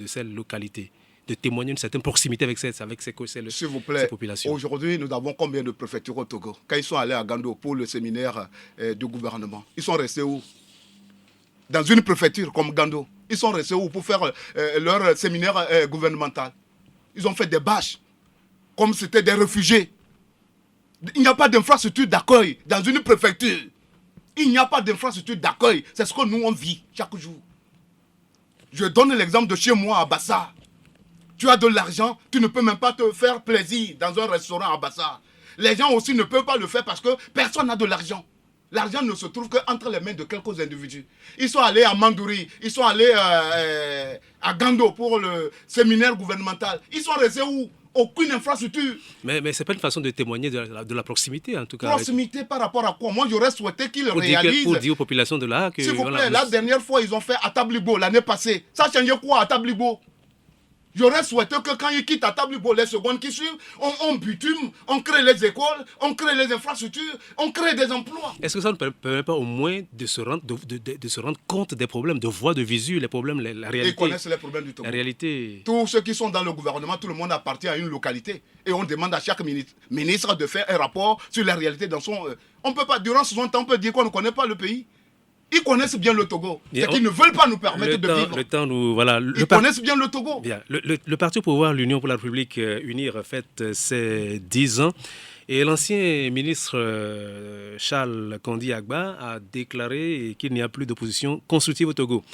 cette localité, de témoigner une certaine proximité avec ces populations? S'il vous plaît, aujourd'hui, nous avons combien de préfectures au Togo? Quand ils sont allés à Gando pour le séminaire du gouvernement, ils sont restés où? Dans une préfecture comme Gando. Ils sont restés où pour faire leur séminaire gouvernemental? Ils ont fait des bâches, comme c'était des réfugiés. Il n'y a pas d'infrastructure d'accueil dans une préfecture. Il n'y a pas d'infrastructure d'accueil. C'est ce que nous, on vit chaque jour. Je donne l'exemple de chez moi à Bassa. Tu as de l'argent, tu ne peux même pas te faire plaisir dans un restaurant à Bassa. Les gens aussi ne peuvent pas le faire parce que personne n'a de l'argent. L'argent ne se trouve qu'entre les mains de quelques individus. Ils sont allés à Mandouri, ils sont allés à Gando pour le séminaire gouvernemental. Ils sont restés où? Aucune infrastructure. Mais ce n'est pas une façon de témoigner de la proximité, en tout cas. Proximité par rapport à quoi? Moi, j'aurais souhaité qu'ils réalisent. Pour dire aux populations de là que... S'il vous plaît, la dernière fois, ils ont fait à Tablibo l'année passée. Ça a changé quoi à Tablibo? J'aurais souhaité que quand ils quittent à Tablibo, les secondes qui suivent, on bitume, on crée les écoles, on crée les infrastructures, on crée des emplois. Est-ce que ça ne permet pas au moins de se rendre compte des problèmes, de voir, de visu les problèmes, la réalité? Ils connaissent les problèmes du Togo. La réalité. Tous ceux qui sont dans le gouvernement, tout le monde appartient à une localité. Et on demande à chaque ministre de faire un rapport sur la réalité dans son... On peut pas, durant son temps, on peut dire qu'on ne connaît pas le pays. Ils connaissent bien le Togo. C'est qu'ils ne veulent pas nous permettre de vivre. Ils connaissent bien le Togo. Bien. Le Parti au pouvoir, l'Union pour la République Unie, fête ses 10 ans. Et l'ancien ministre Charles Kondi Agba a déclaré qu'il n'y a plus d'opposition constructive au Togo.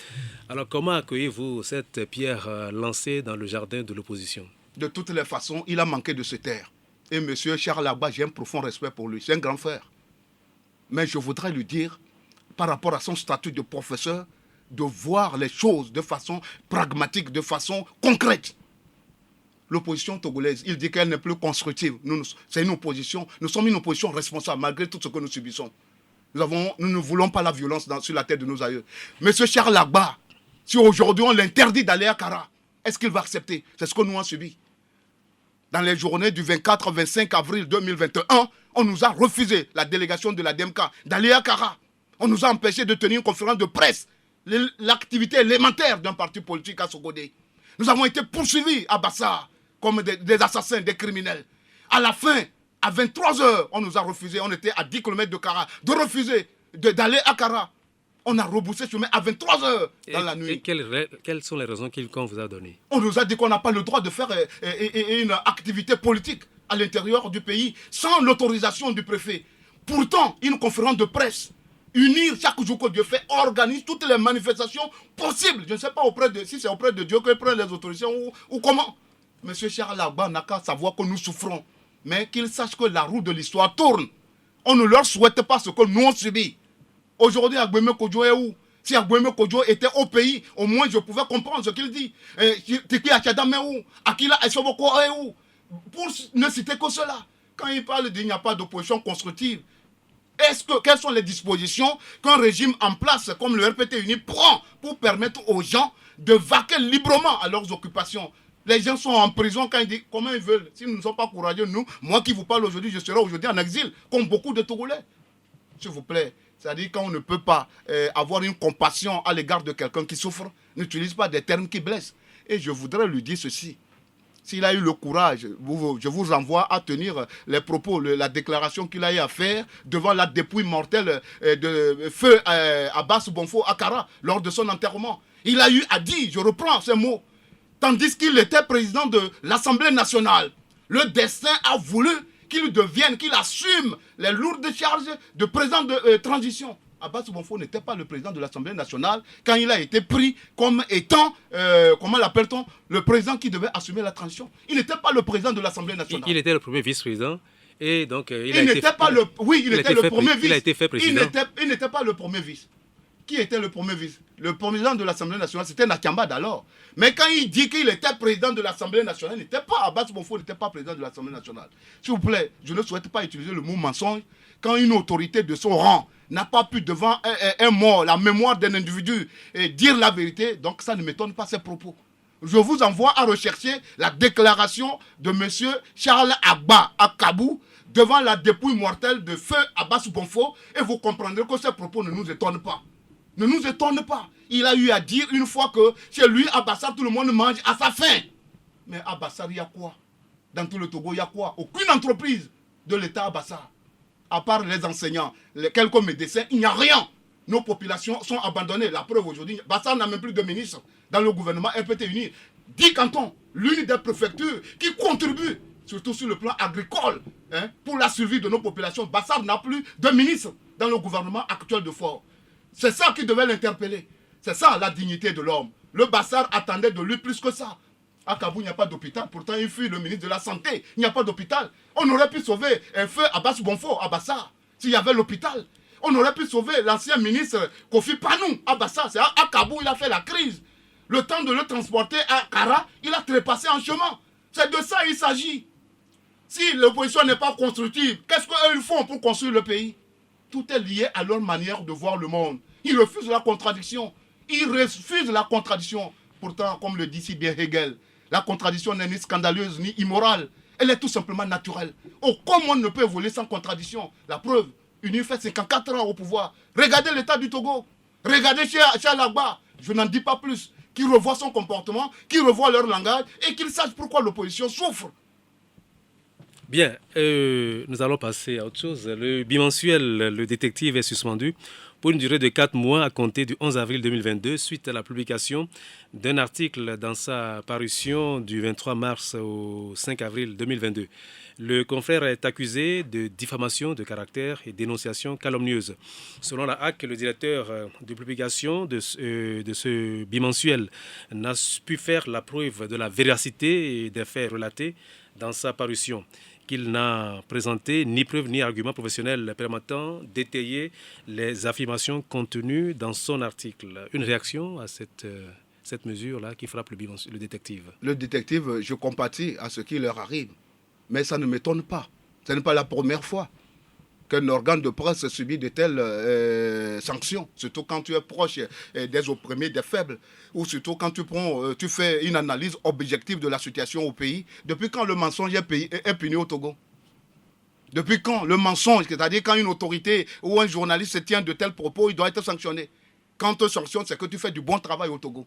Alors comment accueillez-vous cette pierre lancée dans le jardin de l'opposition? De toutes les façons, il a manqué de se taire. Et M. Charles Agba, j'ai un profond respect pour lui. C'est un grand frère. Mais je voudrais lui dire, par rapport à son statut de professeur, de voir les choses de façon pragmatique, de façon concrète. l'opposition togolaise, il dit qu'elle n'est plus constructive. C'est une opposition, nous sommes une opposition responsable malgré tout ce que nous subissons. Nous ne voulons pas la violence sur la tête de nos aïeux. Monsieur Charles Agba, si aujourd'hui on l'interdit d'aller à Kara, est-ce qu'il va accepter? C'est ce que nous avons subi. Dans les journées du 24-25 avril 2021, on nous a refusé, la délégation de la DMK, d'aller à Kara. On nous a empêché de tenir une conférence de presse, l'activité élémentaire d'un parti politique à Sogodé. Nous avons été poursuivis à Bassar comme des assassins, des criminels. À la fin, à 23h, on nous a refusé, on était à 10 km de Kara, de refuser d'aller à Kara. On a reboussé chemin à 23h dans la nuit. Et quelles sont les raisons qu'on vous a données? On nous a dit qu'on n'a pas le droit de faire une activité politique à l'intérieur du pays sans l'autorisation du préfet. Pourtant, une conférence de presse, unir chaque jour que Dieu fait, organise toutes les manifestations possibles. Je ne sais pas si c'est auprès de Dieu qu'il prend les autorisations ou comment. Monsieur Charles Agba n'a qu'à savoir que nous souffrons. Mais qu'il sache que la roue de l'histoire tourne. On ne leur souhaite pas ce que nous on subit. Aujourd'hui, Agbeme Kodjo est où? Si Agbeme Kodjo était au pays, au moins je pouvais comprendre ce qu'il dit. Tiki Achadam est où? Akila Esoboko est où? Pour ne citer que cela. Quand il parle qu'il n'y a pas d'opposition constructive, quelles sont les dispositions qu'un régime en place comme le RPT uni prend pour permettre aux gens de vaquer librement à leurs occupations? Les gens sont en prison quand ils disent comment ils veulent. Si nous ne sommes pas courageux, moi qui vous parle aujourd'hui, je serai aujourd'hui en exil, comme beaucoup de Togolais. S'il vous plaît, c'est-à-dire quand on ne peut pas avoir une compassion à l'égard de quelqu'un qui souffre, n'utilise pas des termes qui blessent. Et je voudrais lui dire ceci. S'il a eu le courage, je vous renvoie à tenir les propos, la déclaration qu'il a eu à faire devant la dépouille mortelle de feu Abbas Bonfo Akara lors de son enterrement. Il a eu à dire, je reprends ces mots, tandis qu'il était président de l'Assemblée nationale, le destin a voulu qu'il devienne, qu'il assume les lourdes charges de président de transition. Abbas Bonfo n'était pas le président de l'Assemblée nationale quand il a été pris comme étant, comment l'appelle-t-on, le président qui devait assumer la transition. Il n'était pas le président de l'Assemblée nationale. Il était le premier vice-président. Et donc, il était le premier vice. Il a été fait président. Il n'était pas le premier vice. Qui était le premier vice? Le président de l'Assemblée nationale, c'était Nakamba d'alors. Mais quand il dit qu'il était président de l'Assemblée nationale, il n'était pas, Abbas Bonfo n'était pas président de l'Assemblée nationale. S'il vous plaît, je ne souhaite pas utiliser le mot mensonge. Quand une autorité de son rang n'a pas pu devant un mort, la mémoire d'un individu, dire la vérité, donc ça ne m'étonne pas ces propos. Je vous envoie à rechercher la déclaration de M. Charles Agba à Kabou devant la dépouille mortelle de feu Abbas Bonfo et vous comprendrez que ces propos ne nous étonnent pas. Ne nous étonne pas. Il a eu à dire une fois que chez lui, à Bassar, tout le monde mange à sa faim. Mais à Bassar, il y a quoi? Dans tout le Togo, il y a quoi? Aucune entreprise de l'État à Bassar. À part les enseignants, quelques médecins, il n'y a rien. Nos populations sont abandonnées. La preuve aujourd'hui, Bassar n'a même plus de ministre dans le gouvernement RPT uni. 10 cantons, l'une des préfectures qui contribue, surtout sur le plan agricole, pour la survie de nos populations. Bassar n'a plus de ministre dans le gouvernement actuel de Fort. C'est ça qui devait l'interpeller. C'est ça la dignité de l'homme. Le Bassar attendait de lui plus que ça. À Kabou, il n'y a pas d'hôpital. Pourtant, il fut le ministre de la Santé. Il n'y a pas d'hôpital. On aurait pu sauver un feu Abbas Bonfo à Bassar s'il y avait l'hôpital. On aurait pu sauver l'ancien ministre Kofi Panou à Bassar. C'est à Kabou, il a fait la crise. Le temps de le transporter à Kara, il a trépassé en chemin. C'est de ça qu'il s'agit. Si l'opposition n'est pas constructive, qu'est-ce qu'eux font pour construire le pays? Tout est lié à leur manière de voir le monde. Ils refusent la contradiction. Ils refusent la contradiction. Pourtant, comme le dit si bien Hegel, la contradiction n'est ni scandaleuse ni immorale. Elle est tout simplement naturelle. Aucun monde ne peut évoluer sans contradiction. La preuve, Uni fait 54 ans au pouvoir. Regardez l'état du Togo. Regardez chez Agba. Je n'en dis pas plus. Qu'ils revoient son comportement, qu'ils revoient leur langage et qu'ils sachent pourquoi l'opposition souffre. Bien, nous allons passer à autre chose. Le bimensuel Le Détective est suspendu pour une durée de 4 mois à compter du 11 avril 2022 suite à la publication d'un article dans sa parution du 23 mars au 5 avril 2022. Le confrère est accusé de diffamation de caractère et dénonciation calomnieuse. Selon la HAC, le directeur de publication de ce bimensuel n'a pu faire la preuve de la véracité des faits relatés dans sa parution, qu'il n'a présenté ni preuve ni argument professionnel permettant d'étayer les affirmations contenues dans son article. Une réaction à cette cette mesure-là qui frappe le détective. Le détective, je compatis à ce qui leur arrive. Mais ça ne m'étonne pas. Ce n'est pas la première fois qu'un organe de presse subit de telles sanctions, surtout quand tu es proche des opprimés, des faibles, ou surtout quand tu fais une analyse objective de la situation au pays. Depuis quand le mensonge est puni au Togo? Depuis quand le mensonge, c'est-à-dire quand une autorité ou un journaliste se tient de tels propos, il doit être sanctionné. Quand on te sanctionne, c'est que tu fais du bon travail au Togo.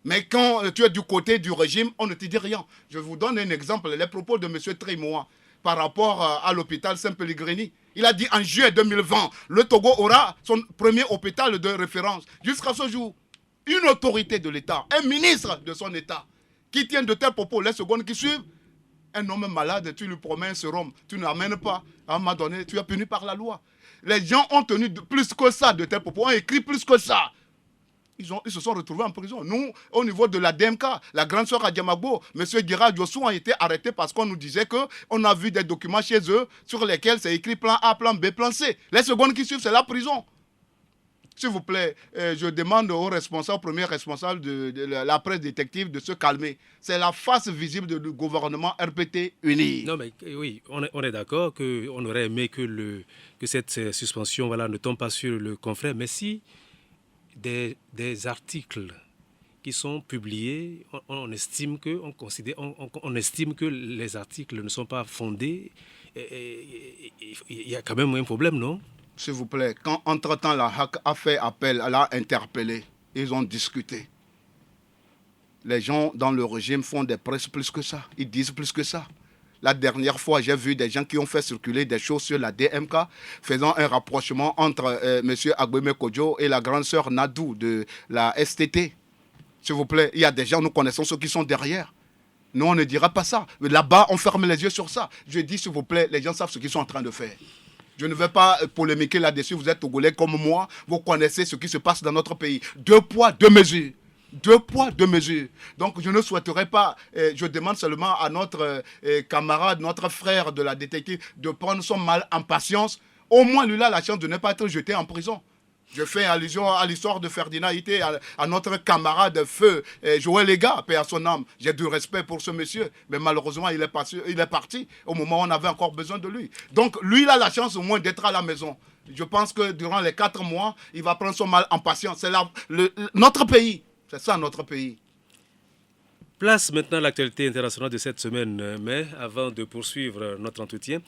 Mais quand tu es du côté du régime, on ne te dit rien. Je vous donne un exemple, les propos de M. Trimoa par rapport à l'hôpital Saint-Pellegrini. Il a dit en juillet 2020, le Togo aura son premier hôpital de référence. Jusqu'à ce jour, une autorité de l'État, un ministre de son État, qui tient de tels propos, les secondes qui suivent, un homme malade, tu lui promets un sérum, tu n'amènes pas. À un moment donné, tu es puni par la loi. Les gens ont tenu plus que ça de tels propos, ont écrit plus que ça. Ils se sont retrouvés en prison. Nous, au niveau de la DMK, la grande sœur à Diamagbo, M. Guira Diossou a été arrêté parce qu'on nous disait qu'on a vu des documents chez eux sur lesquels c'est écrit plan A, plan B, plan C. Les secondes qui suivent, c'est la prison. S'il vous plaît, je demande aux responsables, premiers responsables de la presse détective de se calmer. C'est la face visible du gouvernement RPT uni. Non, mais oui, on est d'accord qu'on aurait aimé que cette suspension ne tombe pas sur le confrère. Mais si des articles qui sont publiés, on estime que les articles ne sont pas fondés, il y a quand même un problème, non? S'il vous plaît, quand entre-temps la HAC a fait appel, elle a interpellé, ils ont discuté. Les gens dans le régime font des presses plus que ça, ils disent plus que ça. La dernière fois, j'ai vu des gens qui ont fait circuler des choses sur la DMK, faisant un rapprochement entre M. Agbeme Kodjo et la grande sœur Nadou de la STT. S'il vous plaît, il y a des gens, nous connaissons ceux qui sont derrière. Nous, on ne dira pas ça. Mais là-bas, on ferme les yeux sur ça. Je dis, s'il vous plaît, les gens savent ce qu'ils sont en train de faire. Je ne vais pas polémiquer là-dessus. Vous êtes Togolais comme moi. Vous connaissez ce qui se passe dans notre pays. 2 poids, 2 mesures. 2 poids, 2 mesures. Donc, je ne souhaiterais pas, je demande seulement à notre camarade, notre frère de la détective, de prendre son mal en patience. Au moins, lui, là, la chance de ne pas être jeté en prison. Je fais allusion à l'histoire de Ferdinand Ité, à notre camarade Feu Joël Lega, paix à son âme. J'ai du respect pour ce monsieur, mais malheureusement, il est parti au moment où on avait encore besoin de lui. Donc, lui, il a la chance au moins d'être à la maison. Je pense que durant les 4 mois, il va prendre son mal en patience. C'est notre pays. C'est ça, notre pays. Place maintenant l'actualité internationale de cette semaine. Mais avant de poursuivre notre entretien,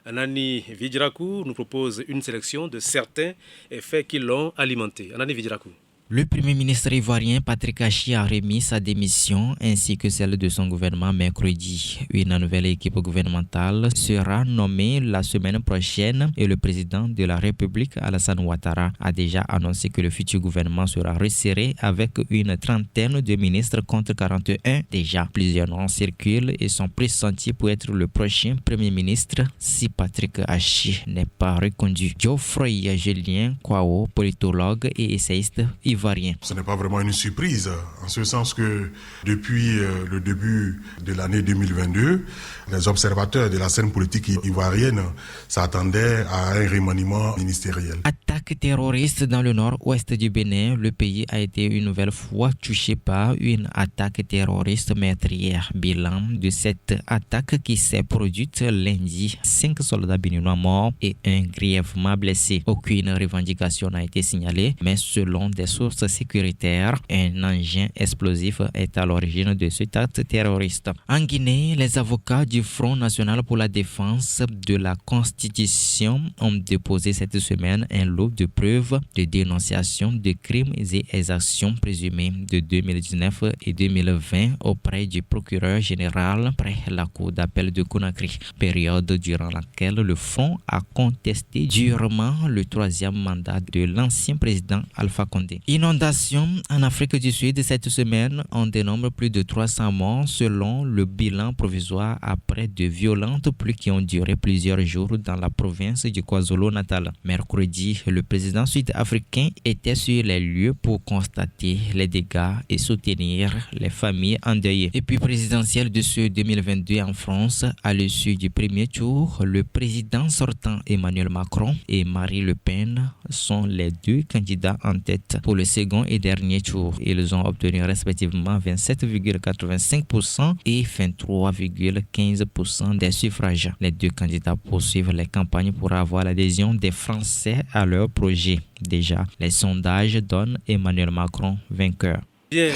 Anani Vidjirakou nous propose une sélection de certains faits qui l'ont alimenté. Anani Vidjirakou. Le Premier ministre ivoirien Patrick Achi a remis sa démission ainsi que celle de son gouvernement mercredi. Une nouvelle équipe gouvernementale sera nommée la semaine prochaine et le président de la République, Alassane Ouattara, a déjà annoncé que le futur gouvernement sera resserré avec une 30aine de ministres contre 41. Déjà, plusieurs noms circulent et sont pressentis pour être le prochain Premier ministre si Patrick Achi n'est pas reconduit. Geoffroy Julien Kwao, politologue et essayiste ivoirien. Ce n'est pas vraiment une surprise, en ce sens que depuis le début de l'année 2022, les observateurs de la scène politique ivoirienne s'attendaient à un remaniement ministériel. Attaque terroriste dans le nord-ouest du Bénin, le pays a été une nouvelle fois touché par une attaque terroriste meurtrière. Bilan de cette attaque qui s'est produite lundi, 5 soldats béninois morts et 1 grièvement blessé. Aucune revendication n'a été signalée, mais selon des sources sécuritaires, un engin explosif est à l'origine de cet acte terroriste. En Guinée, les avocats du Front National pour la Défense de la Constitution ont déposé cette semaine un lot de preuves de dénonciation de crimes et exactions présumées de 2019 et 2020 auprès du procureur général près la cour d'appel de Conakry, période durant laquelle le Front a contesté durement le 3e mandat de l'ancien président Alpha Condé. Inondations en Afrique du Sud cette semaine, on dénombre plus de 300 morts selon le bilan provisoire après de violentes pluies qui ont duré plusieurs jours dans la province du KwaZulu-Natal. Mercredi, le président sud-africain était sur les lieux pour constater les dégâts et soutenir les familles endeuillées. Et puis présidentielle de ce 2022 en France, à l'issue du premier tour, le président sortant Emmanuel Macron et Marine Le Pen sont les deux candidats en tête pour le second et dernier tour. Ils ont obtenu respectivement 27,85% et 23,15% des suffrages. Les deux candidats poursuivent les campagnes pour avoir l'adhésion des Français à leur projet. Déjà, les sondages donnent Emmanuel Macron vainqueur. Bien,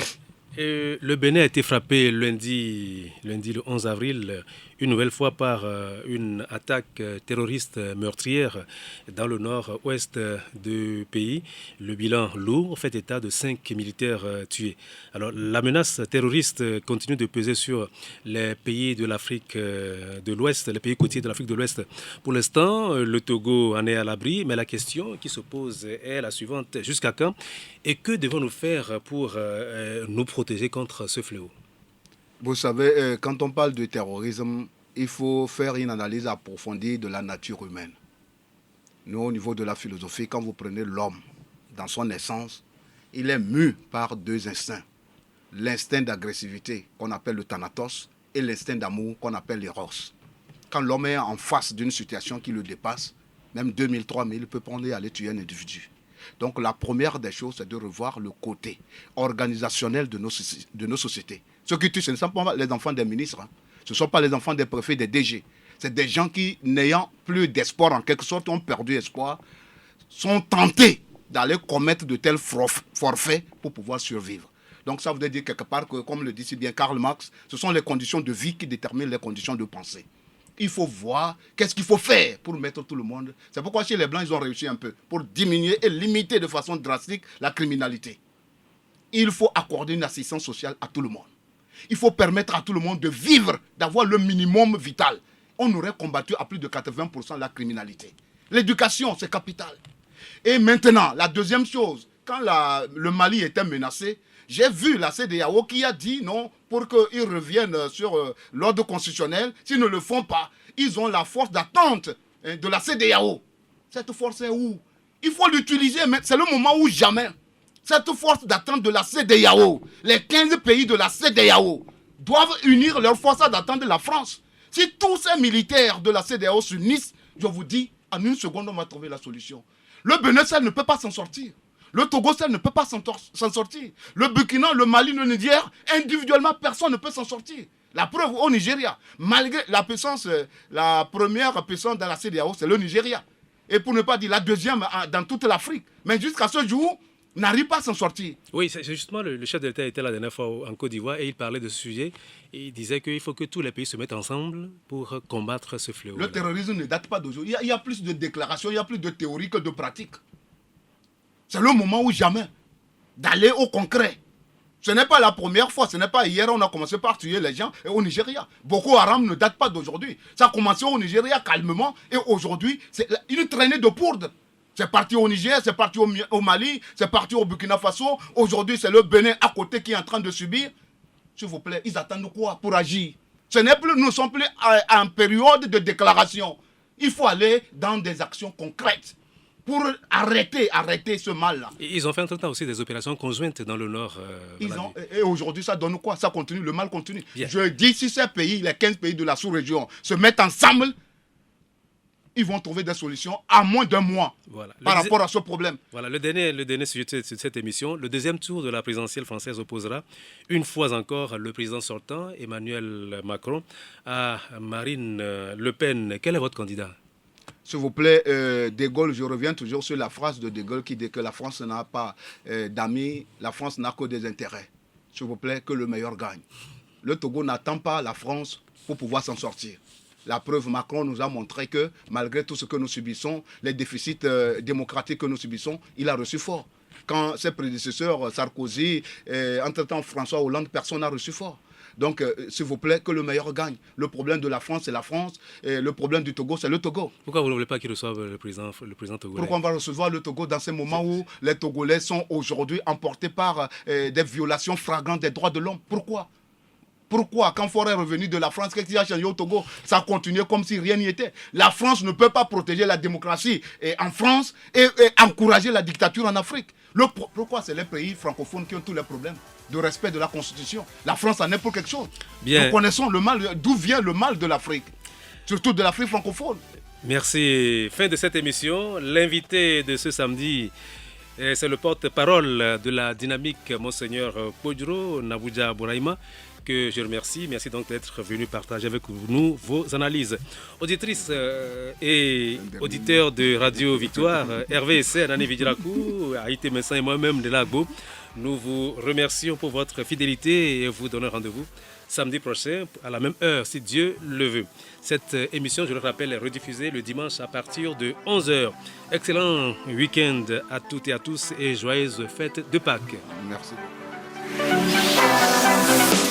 le Bénin a été frappé lundi le 11 avril, une nouvelle fois par une attaque terroriste meurtrière dans le nord-ouest du pays. Le bilan lourd fait état de 5 militaires tués. Alors, la menace terroriste continue de peser sur les pays de l'Afrique de l'Ouest, les pays côtiers de l'Afrique de l'Ouest. Pour l'instant, le Togo en est à l'abri, mais la question qui se pose est la suivante. Jusqu'à quand et que devons-nous faire pour nous protéger contre ce fléau? Vous savez, quand on parle de terrorisme, il faut faire une analyse approfondie de la nature humaine. Nous, au niveau de la philosophie, quand vous prenez l'homme dans son essence, il est mu par deux instincts. L'instinct d'agressivité qu'on appelle le thanatos et l'instinct d'amour qu'on appelle l'éros. Quand l'homme est en face d'une situation qui le dépasse, même 2000, 3000, il peut prendre et aller tuer un individu. Donc la première des choses, c'est de revoir le côté organisationnel de nos sociétés. Ceux qui tuent, ce ne sont pas les enfants des ministres, hein. Ce ne sont pas les enfants des préfets, des DG. C'est des gens qui, n'ayant plus d'espoir en quelque sorte, ont perdu espoir, sont tentés d'aller commettre de tels forfaits pour pouvoir survivre. Donc ça veut dire quelque part que, comme le dit si bien Karl Marx, ce sont les conditions de vie qui déterminent les conditions de pensée. Il faut voir qu'est-ce qu'il faut faire pour mettre tout le monde. C'est pourquoi chez les Blancs, ils ont réussi un peu pour diminuer et limiter de façon drastique la criminalité. Il faut accorder une assistance sociale à tout le monde. Il faut permettre à tout le monde de vivre, d'avoir le minimum vital. On aurait combattu à plus de 80% la criminalité. L'éducation, c'est capital. Et maintenant, la deuxième chose, quand le Mali était menacé, j'ai vu la CEDEAO qui a dit non, pour qu'ils reviennent sur l'ordre constitutionnel. S'ils ne le font pas, ils ont la force d'attente de la CEDEAO. Cette force est où? Il faut l'utiliser, mais c'est le moment où jamais. Cette force d'attente de la CEDEAO, les 15 pays de la CEDEAO doivent unir leurs forces d'attente de la France. Si tous ces militaires de la CEDEAO s'unissent, je vous dis, en une seconde, on va trouver la solution. Le Bénin seul ne peut pas s'en sortir. Le Togo seul ne peut pas s'en sortir. Le Burkina, le Mali, le Niger, individuellement, personne ne peut s'en sortir. La preuve au Nigeria, malgré la puissance, la première puissance dans la CEDEAO, c'est le Nigeria. Et pour ne pas dire la deuxième dans toute l'Afrique. Mais jusqu'à ce jour, n'arrive pas à s'en sortir. Oui, c'est justement le chef de l'État était la dernière fois en Côte d'Ivoire et il parlait de ce sujet. Et il disait qu'il faut que tous les pays se mettent ensemble pour combattre ce fléau. Le terrorisme ne date pas d'aujourd'hui. Il y a plus de déclarations, il y a plus de théories que de pratiques. C'est le moment où jamais d'aller au concret. Ce n'est pas la première fois, ce n'est pas hier, on a commencé par tuer les gens au Nigeria. Boko Haram ne date pas d'aujourd'hui. Ça a commencé au Nigeria calmement et aujourd'hui, c'est une traînée de poudre. C'est parti au Niger, c'est parti au Mali, c'est parti au Burkina Faso. Aujourd'hui, c'est le Bénin à côté qui est en train de subir. S'il vous plaît, ils attendent quoi pour agir? Nous ne sommes plus en période de déclaration. Il faut aller dans des actions concrètes pour arrêter ce mal-là. Ils ont fait entre-temps aussi des opérations conjointes dans le nord. Et aujourd'hui, ça donne quoi? Ça continue, le mal continue. Bien. Je dis, si ces pays, les 15 pays de la sous-région, se mettent ensemble, ils vont trouver des solutions à moins d'un mois par rapport à ce problème. Voilà, le dernier sujet de cette émission. Le deuxième tour de la présidentielle française opposera une fois encore le président sortant, Emmanuel Macron, à Marine Le Pen. Quel est votre candidat? S'il vous plaît, De Gaulle, je reviens toujours sur la phrase de De Gaulle qui dit que la France n'a pas d'amis, la France n'a que des intérêts. S'il vous plaît, que le meilleur gagne. Le Togo n'attend pas la France pour pouvoir s'en sortir. La preuve, Macron nous a montré que malgré tout ce que nous subissons, les déficits démocratiques que nous subissons, il a reçu fort. Quand ses prédécesseurs, Sarkozy, entre-temps François Hollande, personne n'a reçu fort. Donc, s'il vous plaît, que le meilleur gagne. Le problème de la France, c'est la France. Et le problème du Togo, c'est le Togo. Pourquoi vous ne voulez pas qu'il reçoive le président togolais? Pourquoi on va recevoir le Togo dans ces moments où les Togolais sont aujourd'hui emportés par des violations flagrantes des droits de l'homme? Pourquoi? Pourquoi, quand Faure est revenu de la France, qu'est-ce qui a changé au Togo? Ça a continué comme si rien n'y était. La France ne peut pas protéger la démocratie en France et encourager la dictature en Afrique. Pourquoi c'est les pays francophones qui ont tous les problèmes de respect de la Constitution? La France en est pour quelque chose. Bien. Nous connaissons le mal, d'où vient le mal de l'Afrique, surtout de l'Afrique francophone. Merci. Fin de cette émission. L'invité de ce samedi, c'est le porte-parole de la dynamique, Monseigneur Podjro Nabouja Bouraïma, que je remercie. Merci donc d'être venu partager avec nous vos analyses. Auditrices et auditeurs de Radio Victoire, Hervé Essay, Nani Vidjirakou, Haïté Messin et moi-même de Lagbo, nous vous remercions pour votre fidélité et vous donnons rendez-vous samedi prochain à la même heure, si Dieu le veut. Cette émission, je le rappelle, est rediffusée le dimanche à partir de 11h. Excellent week-end à toutes et à tous et joyeuses fêtes de Pâques. Merci beaucoup.